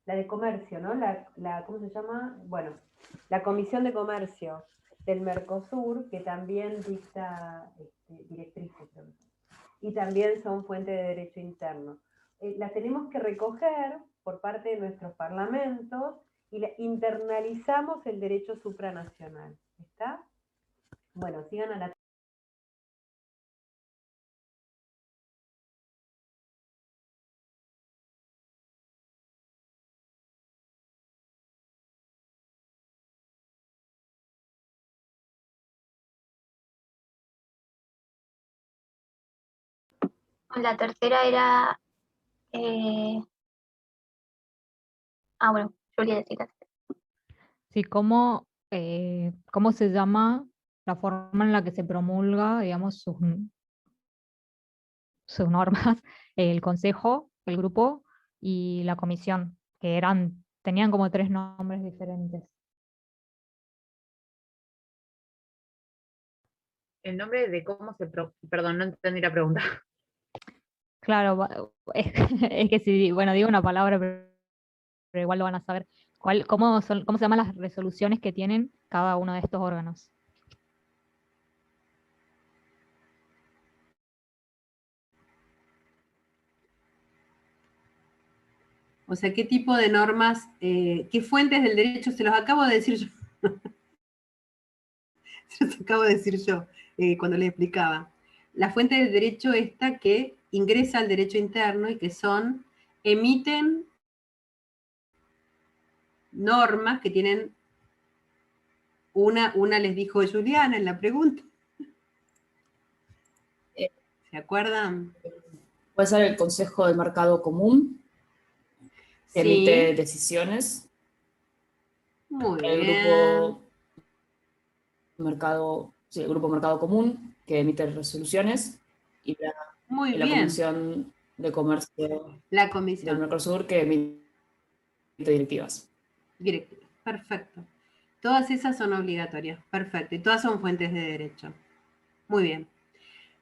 de comercio, ¿no? ¿Cómo se llama? Bueno, la Comisión de Comercio del Mercosur, que también dicta directrices, y también son fuente de derecho interno. Las tenemos que recoger por parte de nuestros parlamentos y internalizamos el derecho supranacional. ¿Está? Bueno, sigan a la... La tercera era... bueno, Julia decía. Sí, ¿cómo se llama la forma en la que se promulga, digamos, sus normas, el consejo, el grupo y la comisión, que tenían como 3 nombres diferentes? El nombre de cómo perdón, no entendí la pregunta. Claro, es que si, bueno, digo una palabra, pero igual lo van a saber. ¿Cómo se llaman las resoluciones que tienen cada uno de estos órganos? O sea, ¿qué tipo de normas, qué fuentes del derecho? Se los acabo de decir yo. Se los acabo de decir yo cuando les explicaba. La fuente del derecho esta que ingresa al derecho interno y que emiten normas que tienen, una les dijo Juliana en la pregunta. ¿Se acuerdan? Puede ser el Consejo del Mercado Común, que Sí. emite decisiones. Muy el bien. El Grupo Mercado Común, que emite resoluciones, y Muy la bien. Comisión de Comercio La comisión del Mercosur, que emite directivas. Directivas, perfecto. Todas esas son obligatorias, perfecto. Y todas son fuentes de derecho. Muy bien.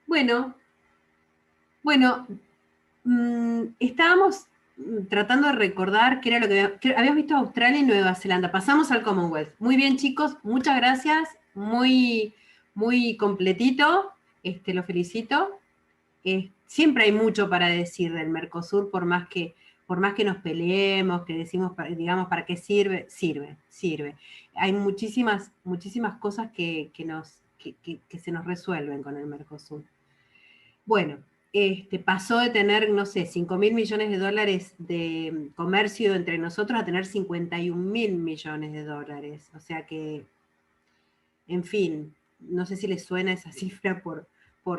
Bueno, estábamos tratando de recordar qué era lo que habíamos visto Australia y Nueva Zelanda. Pasamos al Commonwealth. Muy bien, chicos, muchas gracias. Muy, muy completito. Lo felicito. Siempre hay mucho para decir del Mercosur, por más que nos peleemos, que decimos, digamos, ¿para qué sirve? Sirve. Hay muchísimas cosas que se nos resuelven con el Mercosur. Bueno, pasó de tener, no sé, 5.000 millones de dólares de comercio entre nosotros a tener 51.000 millones de dólares. O sea que, en fin, no sé si les suena esa cifra por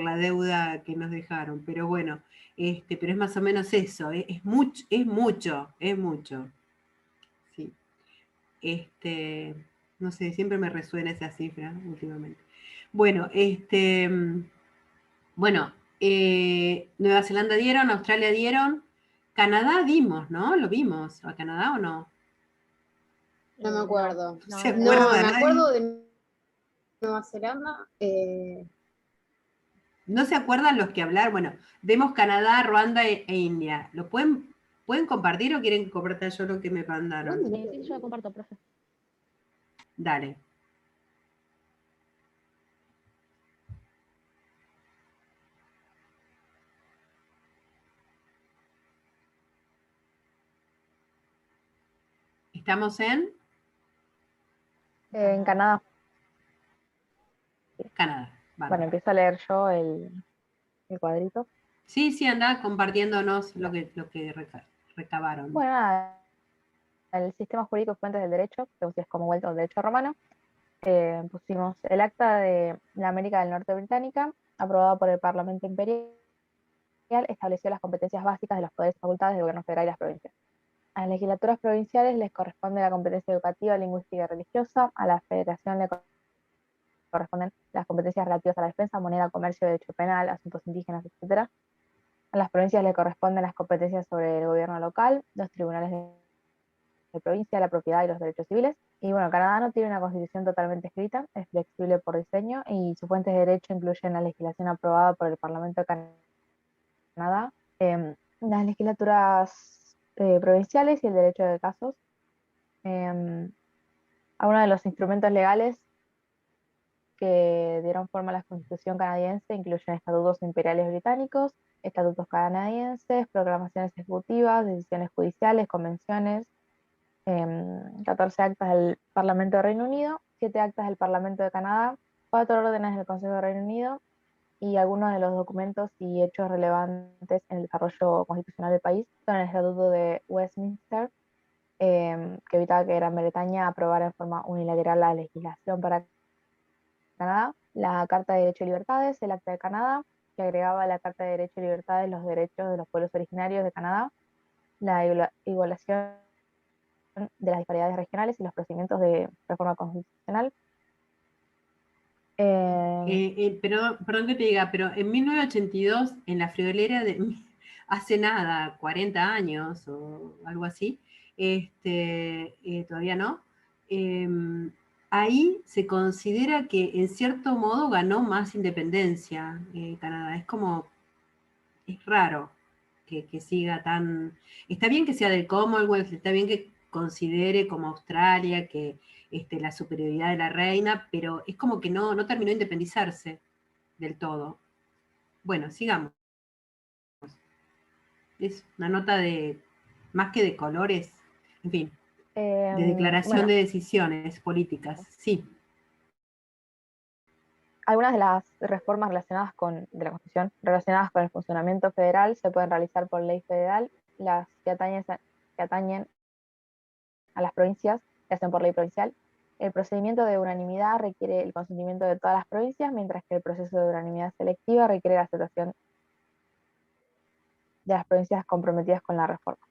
la deuda que nos dejaron, pero bueno, pero es más o menos eso, es mucho. Sí. No sé, siempre me resuena esa cifra últimamente. Bueno, Nueva Zelanda dieron, Australia dieron, Canadá dimos, ¿no? Lo vimos, ¿a Canadá o no? No me acuerdo. No, ¿se acuerda me acuerdo de Nueva Zelanda. ¿No se acuerdan los que hablaron? Bueno, vemos Canadá, Ruanda e India. ¿Lo pueden ¿Pueden compartir o quieren que comparta yo lo que me mandaron? Sí, yo comparto, profe. Dale. ¿Estamos en? En Canadá. Canadá. Bueno, Bárbaro. empiezo a leer yo el cuadrito. Sí, sí, anda compartiéndonos lo que recabaron. Bueno, nada, el sistema jurídico y fuentes del derecho, que es como vuelto al derecho romano, pusimos el Acta de la América del Norte Británica, aprobada por el Parlamento Imperial, estableció las competencias básicas de los poderes y facultades del gobierno federal y las provincias. A las legislaturas provinciales les corresponde la competencia educativa, lingüística y religiosa, a la federación le corresponden las competencias relativas a la defensa, moneda, comercio, derecho penal, asuntos indígenas, etc. A las provincias le corresponden las competencias sobre el gobierno local, los tribunales de provincia, la propiedad y los derechos civiles. Y bueno, Canadá no tiene una constitución totalmente escrita, es flexible por diseño y sus fuentes de derecho incluyen la legislación aprobada por el Parlamento de Canadá, las legislaturas provinciales y el derecho de casos. Algunos de los instrumentos legales que dieron forma a la Constitución canadiense incluyen estatutos imperiales británicos, estatutos canadienses, proclamaciones ejecutivas, decisiones judiciales, convenciones, 14 actas del Parlamento de Reino Unido, 7 actas del Parlamento de Canadá, 4 órdenes del Consejo de Reino Unido y algunos de los documentos y hechos relevantes en el desarrollo constitucional del país son el Estatuto de Westminster, que evitaba que Gran Bretaña aprobara en forma unilateral la legislación para Canadá, la Carta de Derechos y Libertades, el Acta de Canadá, que agregaba a la Carta de Derechos y Libertades los derechos de los pueblos originarios de Canadá, la igualación de las disparidades regionales y los procedimientos de reforma constitucional. Perdón que te diga, pero en 1982, en la friolera de hace nada, 40 años o algo así, todavía no, ahí se considera que en cierto modo ganó más independencia Canadá. Es como, es raro que siga tan... Está bien que sea del Commonwealth, está bien que considere como Australia que la superioridad de la reina, pero es como que no terminó de independizarse del todo. Bueno, sigamos. Es una nota de, más que de colores, en fin, de declaración Bueno, de decisiones políticas, sí. algunas de las reformas de la Constitución relacionadas con el funcionamiento federal se pueden realizar por ley federal, las que atañen a las provincias se hacen por ley provincial. El procedimiento de unanimidad requiere el consentimiento de todas las provincias, mientras que el proceso de unanimidad selectiva requiere la aceptación de las provincias comprometidas con la reforma.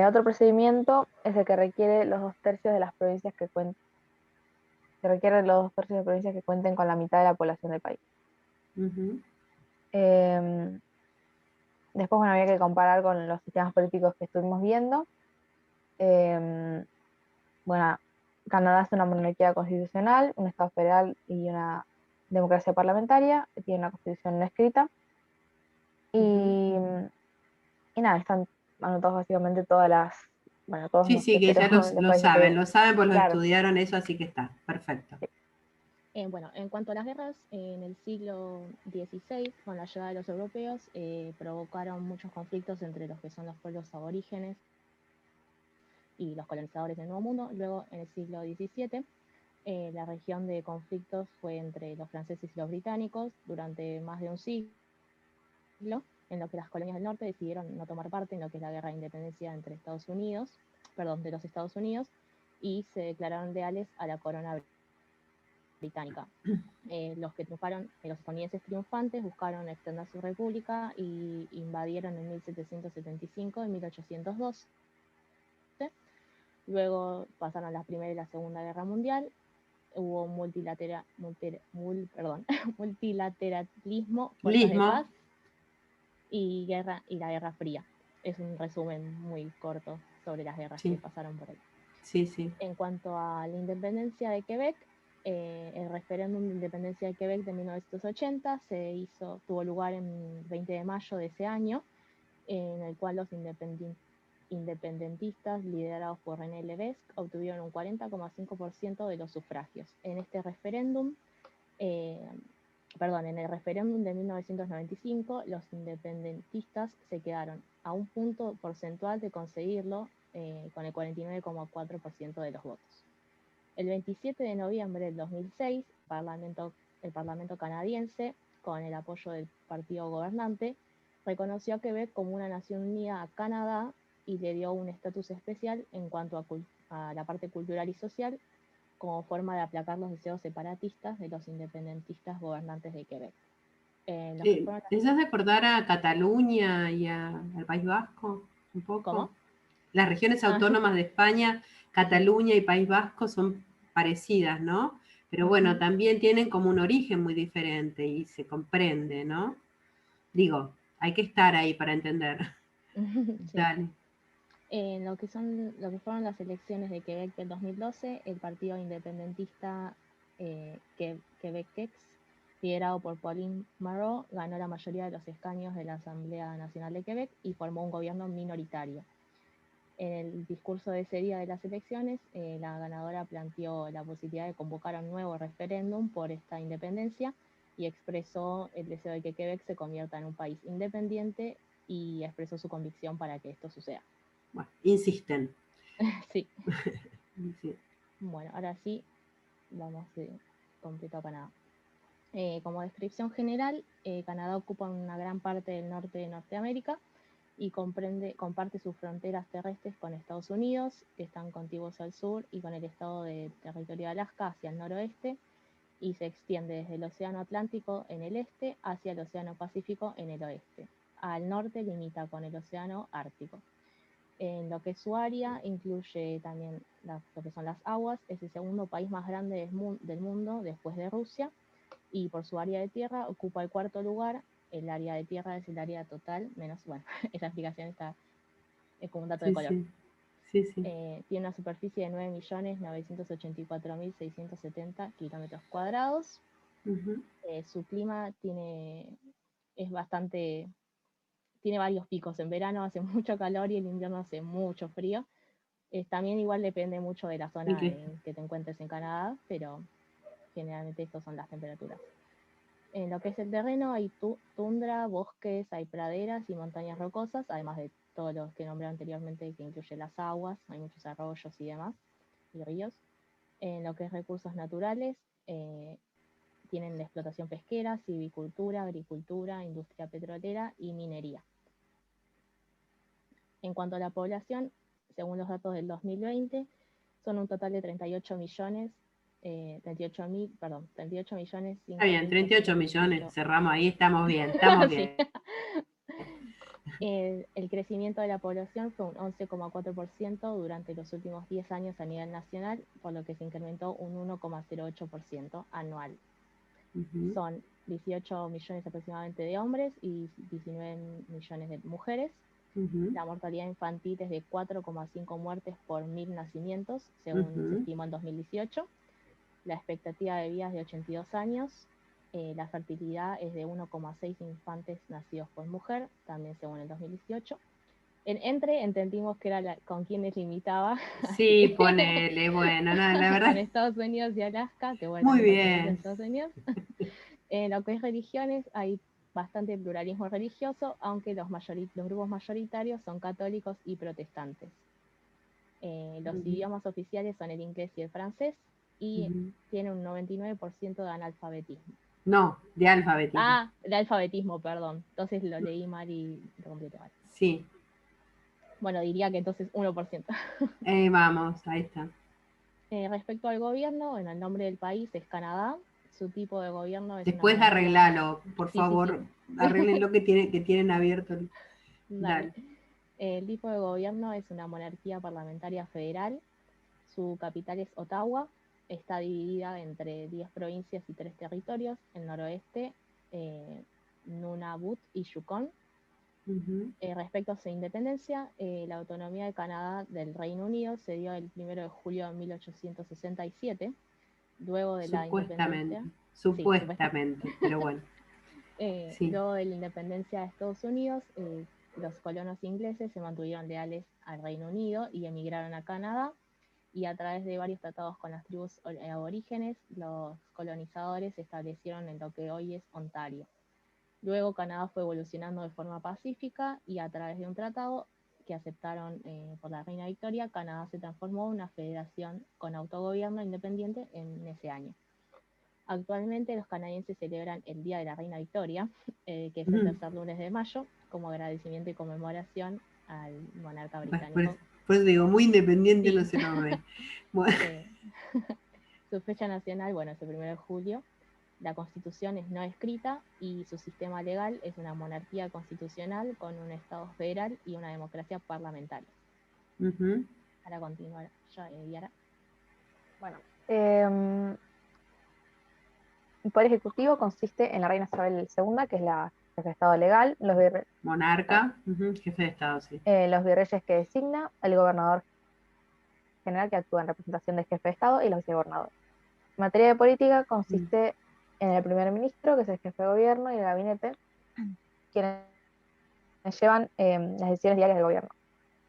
Otro procedimiento es el que requiere los 2/3 de las provincias que cuenten con la mitad de la población del país. Después, bueno, había que comparar con los sistemas políticos que estuvimos viendo. Bueno, Canadá es una monarquía constitucional, un estado federal y una democracia parlamentaria, tiene una constitución no escrita. Y nada, están anotados básicamente todas las... Bueno, todos sí, no sí, sé, que pero ya lo saben, pues lo claro. estudiaron eso, así que está, perfecto. Sí. Bueno, en cuanto a las guerras, en el siglo XVI, con la llegada de los europeos, provocaron muchos conflictos entre los que son los pueblos aborígenes y los colonizadores del Nuevo Mundo. Luego, en el siglo XVII, la región de conflictos fue entre los franceses y los británicos durante más de un siglo, en lo que las colonias del norte decidieron no tomar parte en lo que es la guerra de independencia de los Estados Unidos, y se declararon leales a la corona británica. Los que triunfaron, los estadounidenses triunfantes, buscaron extender su república y invadieron en 1775 y 1812. Luego pasaron la Primera y la Segunda Guerra Mundial, hubo multilateralismo, fuerzas de paz y la Guerra Fría. Es un resumen muy corto sobre las guerras que pasaron por ahí. Sí, sí. En cuanto a la independencia de Quebec, el referéndum de independencia de Quebec de 1980 tuvo lugar en 20 de mayo de ese año, en el cual los independentistas liderados por René Lévesque obtuvieron un 40,5% de los sufragios. En este referéndum, en el referéndum de 1995, los independentistas se quedaron a un punto porcentual de conseguirlo, con el 49,4% de los votos. El 27 de noviembre del 2006, el Parlamento canadiense, con el apoyo del partido gobernante, reconoció a Quebec como una nación unida a Canadá y le dio un estatus especial en cuanto a la parte cultural y social, como forma de aplacar los deseos separatistas de los independentistas gobernantes de Quebec. ¿Te hace acordar a Cataluña y al País Vasco un poco? ¿Cómo? Las regiones autónomas de España, Cataluña y País Vasco son parecidas, ¿no? Pero bueno, también tienen como un origen muy diferente y se comprende, ¿no? Digo, hay que estar ahí para entender. Sí. Dale. Lo que fueron las elecciones de Quebec del 2012, el partido independentista Quebecex, liderado por Pauline Marois, ganó la mayoría de los escaños de la Asamblea Nacional de Quebec y formó un gobierno minoritario. En el discurso de ese día de las elecciones, la ganadora planteó la posibilidad de convocar un nuevo referéndum por esta independencia y expresó el deseo de que Quebec se convierta en un país independiente y expresó su convicción para que esto suceda. Bueno, insisten. Sí. Sí. Bueno, ahora sí, vamos de completo a Canadá. Como descripción general, Canadá ocupa una gran parte del norte de Norteamérica y comparte sus fronteras terrestres con Estados Unidos, que están contiguos al sur, y con el estado de territorio de Alaska hacia el noroeste, y se extiende desde el Océano Atlántico en el este hacia el Océano Pacífico en el oeste. Al norte limita con el Océano Ártico. En lo que es su área, incluye también lo que son las aguas. Es el segundo país más grande del mundo después de Rusia, y por su área de tierra ocupa el cuarto lugar. El área de tierra es el área total, menos, bueno, esa explicación está como un dato de color. Sí. Tiene una superficie de 9.984.670 kilómetros cuadrados. Su clima tiene varios picos. En verano hace mucho calor y en invierno hace mucho frío. También igual depende mucho de la zona en que te encuentres en Canadá, pero generalmente estas son las temperaturas. En lo que es el terreno hay tundra, bosques, hay praderas y montañas rocosas, además de todos los que nombré anteriormente, que incluye las aguas, hay muchos arroyos y demás, y ríos. En lo que es recursos naturales, tienen la explotación pesquera, silvicultura, agricultura, industria petrolera y minería. En cuanto a la población, según los datos del 2020, son un total de 38 millones. 38 millones. Está bien, 38 millones, cerramos ahí, estamos bien, estamos bien. El crecimiento de la población fue un 11,4% durante los últimos 10 años a nivel nacional, por lo que se incrementó un 1,08% anual. Son 18 millones aproximadamente de hombres y 19 millones de mujeres. La mortalidad infantil es de 4,5 muertes por 1000 nacimientos, según se estimó en 2018. La expectativa de vida es de 82 años. La fertilidad es de 1,6 infantes nacidos por mujer, también según el 2018. Entendimos que era con quienes limitaba. Sí, ponele, bueno, no, la verdad. Con Estados Unidos y Alaska, que bueno, muy bien. Estados Unidos. En lo que es religiones, hay bastante pluralismo religioso, aunque los grupos mayoritarios son católicos y protestantes. Los idiomas oficiales son el inglés y el francés, y tiene un 99% de analfabetismo. No, de alfabetismo. Ah, de alfabetismo, perdón. Entonces lo leí mal y lo completé mal. Sí. Bueno, diría que entonces 1%. Vamos, ahí está. Respecto al gobierno, bueno, el nombre del país es Canadá. Su tipo de gobierno es después una arreglalo, por favor. Sí. Arreglen lo que tienen abierto. Dale. El tipo de gobierno es una monarquía parlamentaria federal. Su capital es Ottawa. Está dividida entre 10 provincias y 3 territorios. El noroeste, Nunavut y Yukon. Respecto a su independencia, la autonomía de Canadá del Reino Unido se dio el 1 de julio de 1867, luego de la independencia. Supuestamente, pero bueno. Luego de la independencia de Estados Unidos, Los colonos ingleses se mantuvieron leales al Reino Unido y emigraron a Canadá, y a través de varios tratados con las tribus aborígenes, los colonizadores se establecieron en lo que hoy es Ontario. Luego Canadá fue evolucionando de forma pacífica, y a través de un tratado que aceptaron por la reina Victoria, Canadá se transformó en una federación con autogobierno independiente en ese año. Actualmente los canadienses celebran el Día de la Reina Victoria, que es el tercer lunes de mayo, como agradecimiento y conmemoración al monarca británico. Por eso digo, muy independiente no se lo ve. Bueno. Su fecha nacional, bueno, es el 1 de julio. La Constitución es no escrita y su sistema legal es una monarquía constitucional con un Estado federal y una democracia parlamentaria. Para continuar, Yara. Bueno, el Poder Ejecutivo consiste en la reina Isabel II, que es la jefe de Estado legal, monarca, jefe de Estado, sí. Los virreyes que designa, el gobernador general que actúa en representación del jefe de Estado y los vicegobernadores. En materia de política consiste en el primer ministro, que es el jefe de gobierno, y el gabinete, quienes llevan las decisiones diarias del gobierno.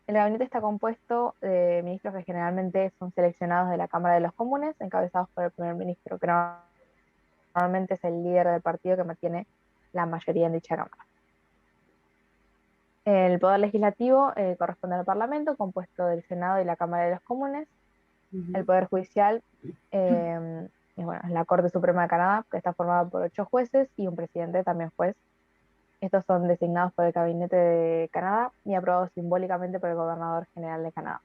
El gabinete está compuesto de ministros que generalmente son seleccionados de la Cámara de los Comunes, encabezados por el primer ministro, que normalmente es el líder del partido que mantiene la mayoría en dicha Cámara. El poder legislativo corresponde al Parlamento, compuesto del Senado y la Cámara de los Comunes. El poder judicial es la Corte Suprema de Canadá, que está formada por 8 jueces y un presidente, también juez. Estos son designados por el Gabinete de Canadá y aprobados simbólicamente por el Gobernador General de Canadá.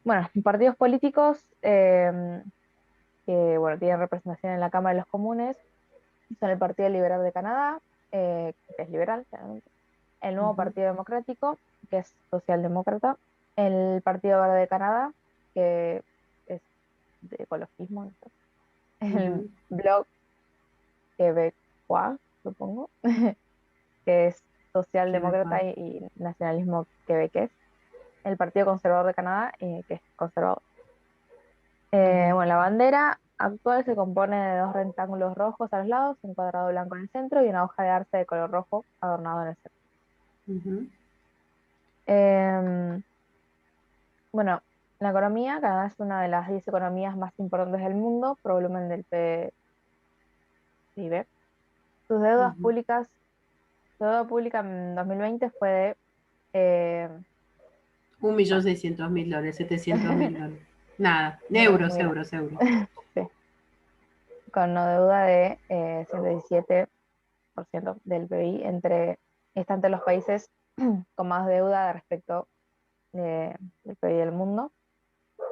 Bueno, partidos políticos que tienen representación en la Cámara de los Comunes son el Partido Liberal de Canadá, que es liberal, claramente. El Nuevo Partido Democrático, que es socialdemócrata. El Partido Verde de Canadá, que es de ecologismo. El Bloc Québécois, supongo, que es socialdemócrata y nacionalismo quebequés. El Partido Conservador de Canadá, que es conservador. Bueno, la bandera actual se compone de 2 rectángulos rojos a los lados, un cuadrado blanco en el centro y una hoja de arce de color rojo adornado en el centro. Bueno, la economía, Canadá es una de las 10 economías más importantes del mundo por volumen del PIB. Sus deudas públicas, su deuda pública en 2020 fue de $1.600.000, $700.000. Nada, euros. Sí. Con una deuda de 117% del PIB, está entre los países con más deuda respecto del PIB del mundo.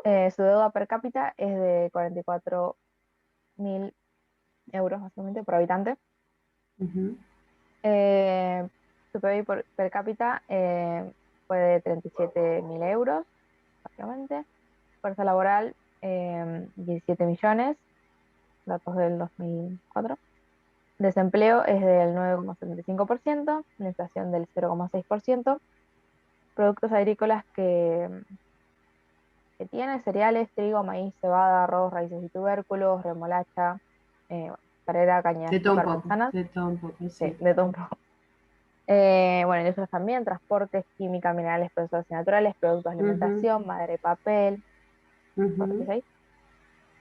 Su deuda per cápita es de 44.000 euros básicamente por habitante. Su PIB per cápita fue de 37.000 euros, básicamente. Fuerza laboral, 17 millones, datos del 2004. Desempleo es del 9,75%, la inflación del 0,6%. Productos agrícolas que tiene cereales, trigo, maíz, cebada, arroz, raíces y tubérculos, remolacha, parera, caña de azúcar, manzanas. De todo un poco, sí. De todo un poco. Industrias también, transportes, química, minerales, procesos naturales, productos de alimentación, madera y papel.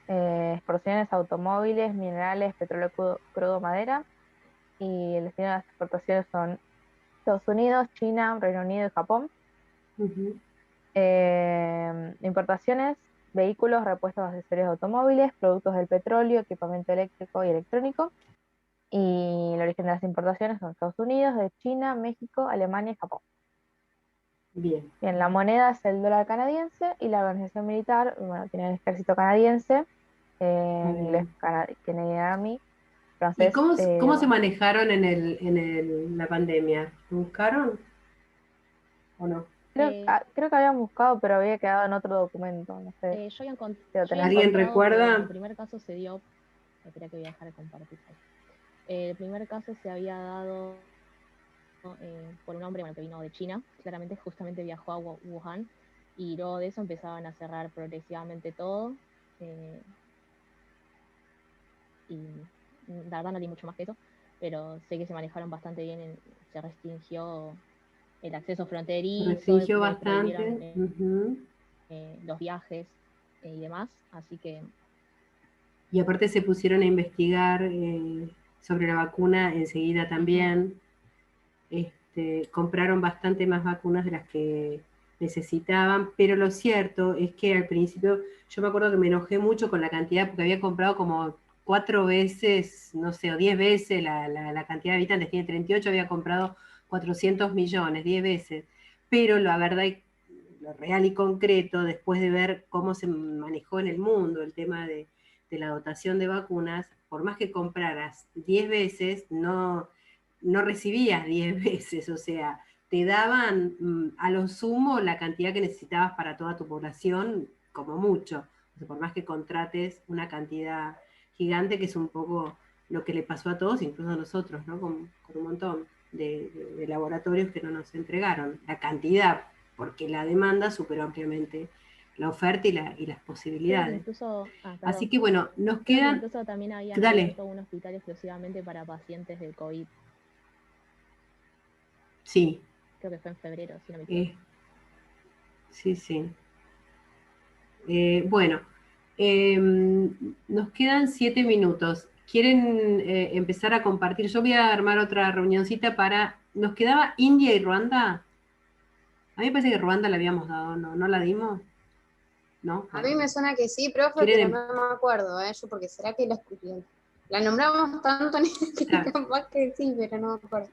Exportaciones, automóviles, minerales, petróleo crudo, madera. Y el destino de las exportaciones son Estados Unidos, China, Reino Unido y Japón. Importaciones, vehículos, repuestos, accesorios de automóviles, productos del petróleo, equipamiento eléctrico y electrónico. Y el origen de las importaciones son Estados Unidos, de China, México, Alemania y Japón. Bien, la moneda es el dólar canadiense y la organización militar, tiene el ejército canadiense, en inglés Canadian Army, francés. ¿Y cómo se manejaron en la pandemia? ¿Buscaron o no? Creo que habían buscado, pero había quedado en otro documento, no sé. ¿Alguien recuerda? El primer caso se dio, espera que voy a dejar de compartir. El primer caso se había dado por un hombre que vino de China, claramente justamente viajó a Wuhan, y luego de eso empezaban a cerrar progresivamente todo, y la verdad no leí mucho más que eso, pero sé que se manejaron bastante bien, se restringió el acceso Se fronterizo, restringió le prohibieron bastante. Ujú. los viajes y demás, así que Y aparte se pusieron a investigar sobre la vacuna enseguida también. Compraron bastante más vacunas de las que necesitaban, pero lo cierto es que al principio yo me acuerdo que me enojé mucho con la cantidad, porque había comprado como 4 veces, no sé, o 10 veces la cantidad de habitantes, tiene 38, había comprado 400 millones, 10 veces, pero la verdad, lo real y concreto, después de ver cómo se manejó en el mundo el tema de la dotación de vacunas, por más que compraras 10 veces, no recibías 10 veces, o sea, te daban a lo sumo la cantidad que necesitabas para toda tu población, como mucho. O sea, por más que contrates una cantidad gigante, que es un poco lo que le pasó a todos, incluso a nosotros, ¿no? Con un montón de laboratorios que no nos entregaron. La cantidad, porque la demanda superó ampliamente la oferta y las creo que posibilidades. incluso, Así perdón, que bueno, nos creo que quedan... incluso también habían Dale, abierto un hospital exclusivamente para pacientes de COVID, sí, creo que fue en febrero, si no me equivoco. sí, sí. Bueno, nos quedan 7 minutos. ¿Quieren empezar a compartir? Yo voy a armar otra reunioncita para... ¿Nos quedaba India y Ruanda? A mí me parece que Ruanda la habíamos dado, ¿no? ¿No la dimos? ¿No? A Bueno. mí me suena que sí, profe, ¿Quieren pero no me acuerdo, yo porque será que la nombramos tanto que Claro. capaz que sí, pero no me acuerdo.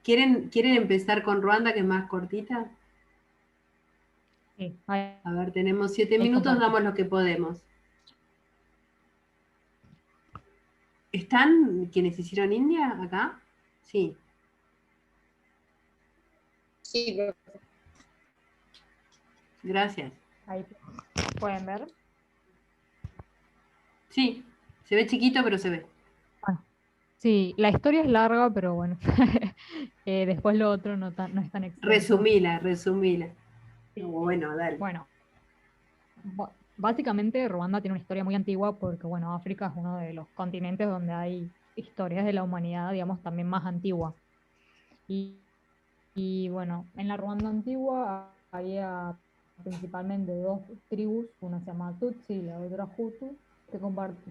¿Quieren empezar con Ruanda, que es más cortita? Sí, A ver, tenemos 7 ahí minutos, comparto. damos lo que podemos. ¿Están quienes hicieron India acá? Sí. Sí, profe. Gracias. Ahí pueden ver. Sí, se ve chiquito, pero se ve. Bueno, sí, la historia es larga, pero bueno, después lo otro no es tan extenso. Resumila. Sí. Bueno, dale. Bueno, básicamente Ruanda tiene una historia muy antigua porque, bueno, África es uno de los continentes donde hay historias de la humanidad, digamos, también más antigua. Y bueno, en la Ruanda antigua había principalmente dos tribus, una se llama Tutsi y la otra Hutu,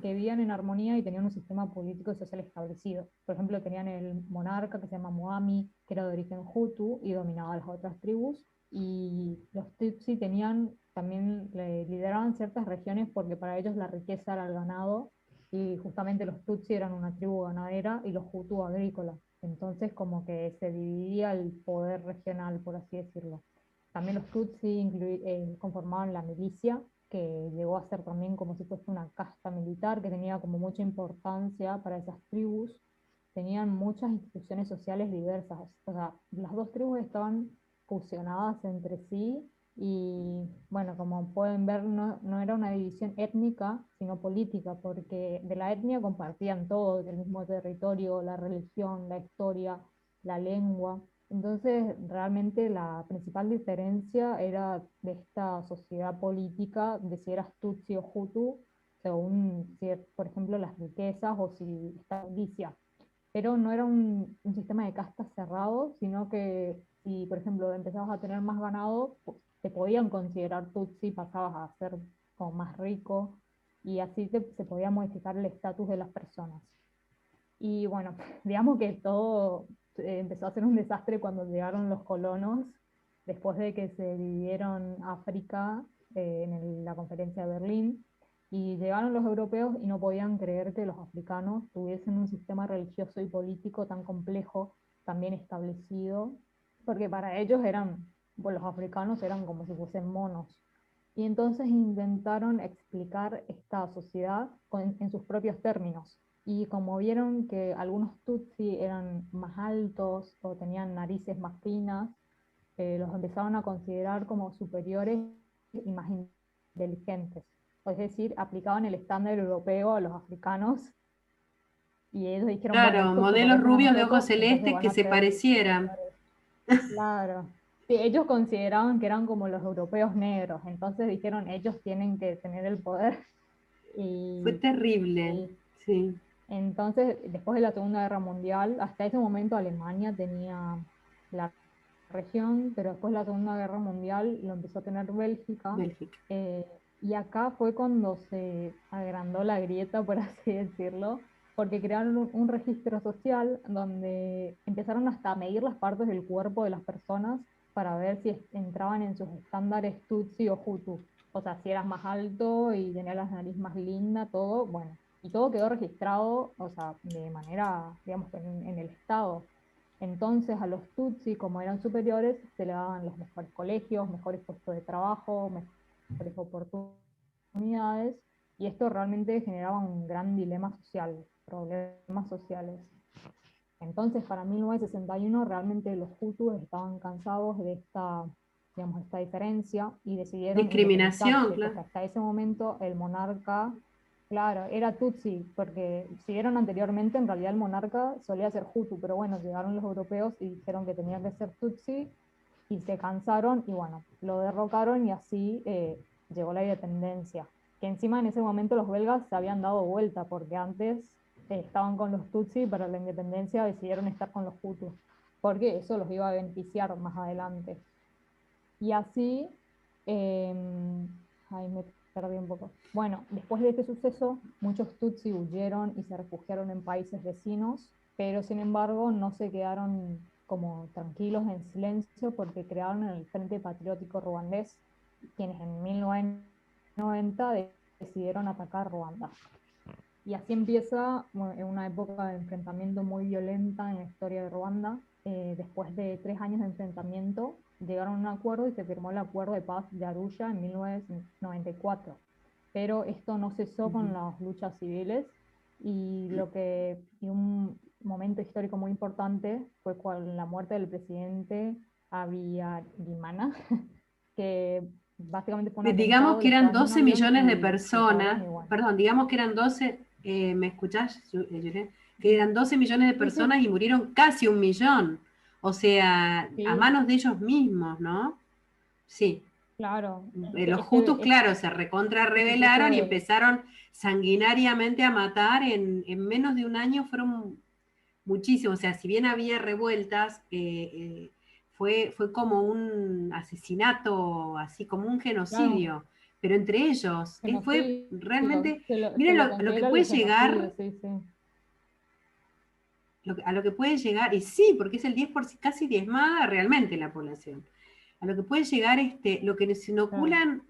que vivían en armonía y tenían un sistema político y social establecido. Por ejemplo, tenían el monarca que se llama Moami, que era de origen Hutu y dominaba a las otras tribus. Y los Tutsi también lideraban ciertas regiones porque para ellos la riqueza era el ganado, y justamente los Tutsi eran una tribu ganadera y los Hutu agrícolas. Entonces como que se dividía el poder regional, por así decirlo. También los Tutsi conformaban la milicia, que llegó a ser también como si fuese una casta militar, que tenía como mucha importancia para esas tribus. Tenían muchas instituciones sociales diversas. O sea, las dos tribus estaban fusionadas entre sí y, bueno, como pueden ver, no era una división étnica, sino política, porque de la etnia compartían todo, el mismo territorio, la religión, la historia, la lengua. Entonces, realmente la principal diferencia era de esta sociedad política, de si eras Tutsi o Hutu, según, por ejemplo, las riquezas o si esta milicia. Pero no era un sistema de castas cerrado, sino que si, por ejemplo, empezabas a tener más ganado, te podían considerar Tutsi, pasabas a ser como más rico, y así se podía modificar el estatus de las personas. Y bueno, digamos que todo empezó a ser un desastre cuando llegaron los colonos, después de que se dividieron África en la conferencia de Berlín, y llegaron los europeos y no podían creer que los africanos tuviesen un sistema religioso y político tan complejo, tan bien establecido, porque para ellos pues los africanos eran como si fuesen monos. Y entonces intentaron explicar esta sociedad en sus propios términos. Y como vieron que algunos Tutsi eran más altos o tenían narices más finas, los empezaron a considerar como superiores y más inteligentes. Es decir, aplicaban el estándar europeo a los africanos, y ellos dijeron, bueno, Claro, estos se modelos parecen a rubios de ojos nosotros, entonces celestes van que a se ser parecieran. superiores. Claro. Sí, ellos consideraban que eran como los europeos negros, entonces dijeron, ellos tienen que tener el poder. Fue Y terrible, sí. entonces, después de la Segunda Guerra Mundial, hasta ese momento Alemania tenía la región, pero después de la Segunda Guerra Mundial lo empezó a tener Bélgica, Bélgica. y acá fue cuando se agrandó la grieta, por así decirlo, porque crearon un registro social donde empezaron hasta a medir las partes del cuerpo de las personas para ver si entraban en sus estándares Tutsi o Hutu. O sea, si eras más alto y tenías la nariz más linda, todo, bueno. Y todo quedó registrado, o sea, de manera, digamos, en el Estado. Entonces a los Tutsi, como eran superiores, se le daban los mejores colegios, mejores puestos de trabajo, mejores oportunidades, y esto realmente generaba un gran dilema social, problemas sociales. Entonces, para 1961 realmente los Hutus estaban cansados de esta, digamos, esta diferencia y decidieron Discriminación, independizarse, claro. porque hasta ese momento el monarca, claro, era Tutsi, porque si vieron anteriormente, en realidad el monarca solía ser Hutu, pero bueno, llegaron los europeos y dijeron que tenía que ser Tutsi, y se cansaron, y bueno, lo derrocaron y así llegó la independencia. Que encima en ese momento los belgas se habían dado vuelta, porque antes estaban con los Tutsi, pero la independencia decidieron estar con los Hutus, porque eso los iba a beneficiar más adelante. Y así, ahí me perdí un poco. Bueno, después de este suceso, muchos Tutsi huyeron y se refugiaron en países vecinos, pero sin embargo no se quedaron como tranquilos en silencio porque crearon el Frente Patriótico Ruandés, quienes en 1990 decidieron atacar Ruanda. Y así empieza en una época de enfrentamiento muy violenta en la historia de Ruanda. Después de 3 años de enfrentamiento, llegaron a un acuerdo y se firmó el Acuerdo de Paz de Arusha en 1994. Pero esto no cesó con las luchas civiles, y un momento histórico muy importante fue con la muerte del presidente Habyarimana, que básicamente fue un Digamos atentado, que él eran estaba en un 12 avión millones de y lo explotaron personas, y bueno. perdón, digamos que eran 12, ¿me escuchás, Juliet? Que eran 12 millones de Sí, sí, personas y murieron casi 1 millón. O sea, a sí, manos de ellos mismos, ¿no? Sí. claro. Los Hutus, claro, se recontra Este suceso rebelaron y empezaron sanguinariamente a matar. En menos de un año fueron muchísimos. O sea, si bien había revueltas, fue como un asesinato, así como un claro, genocidio. Pero entre ellos, fue genocidio, realmente, se miren lo lo que considera puede el genocidio, llegar, sí, sí. a lo que puede llegar, y sí, porque es el 10%, casi diezmada realmente la población. A lo que puede llegar lo que nos Claro. inoculan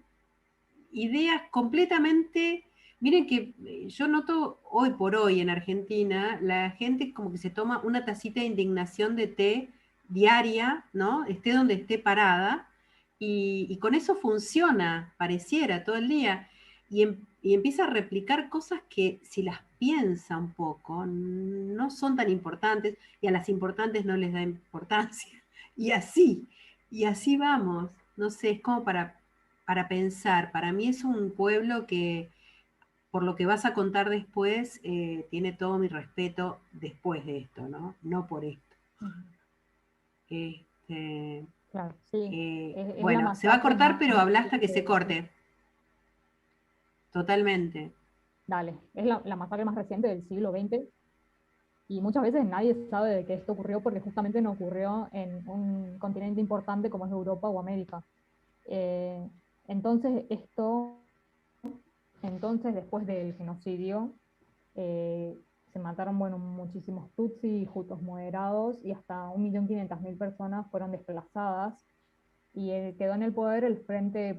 ideas completamente. Miren que yo noto hoy por hoy en Argentina, la gente como que se toma una tacita de indignación de té diaria, ¿no? Esté donde esté parada, y con eso funciona, pareciera, todo el día. Y empieza a replicar cosas que, si las piensa un poco, no son tan importantes, y a las importantes no les da importancia. Y así vamos. No sé, es como para pensar. Para mí es un pueblo que, por lo que vas a contar después, tiene todo mi respeto después de esto, ¿no? No por esto. Ujú. Este, Claro, sí. Es la bueno, se va a masacre cortar, más pero habla hasta que se reciente. corte. Totalmente. Dale, es la masacre más reciente del siglo XX, y muchas veces nadie sabe de que esto ocurrió porque justamente no ocurrió en un continente importante como es Europa o América. Eh, entonces, después del genocidio, eh, se mataron, bueno, muchísimos tutsi y hutus moderados, y hasta 1.500.000 personas fueron desplazadas, y quedó en el poder el Frente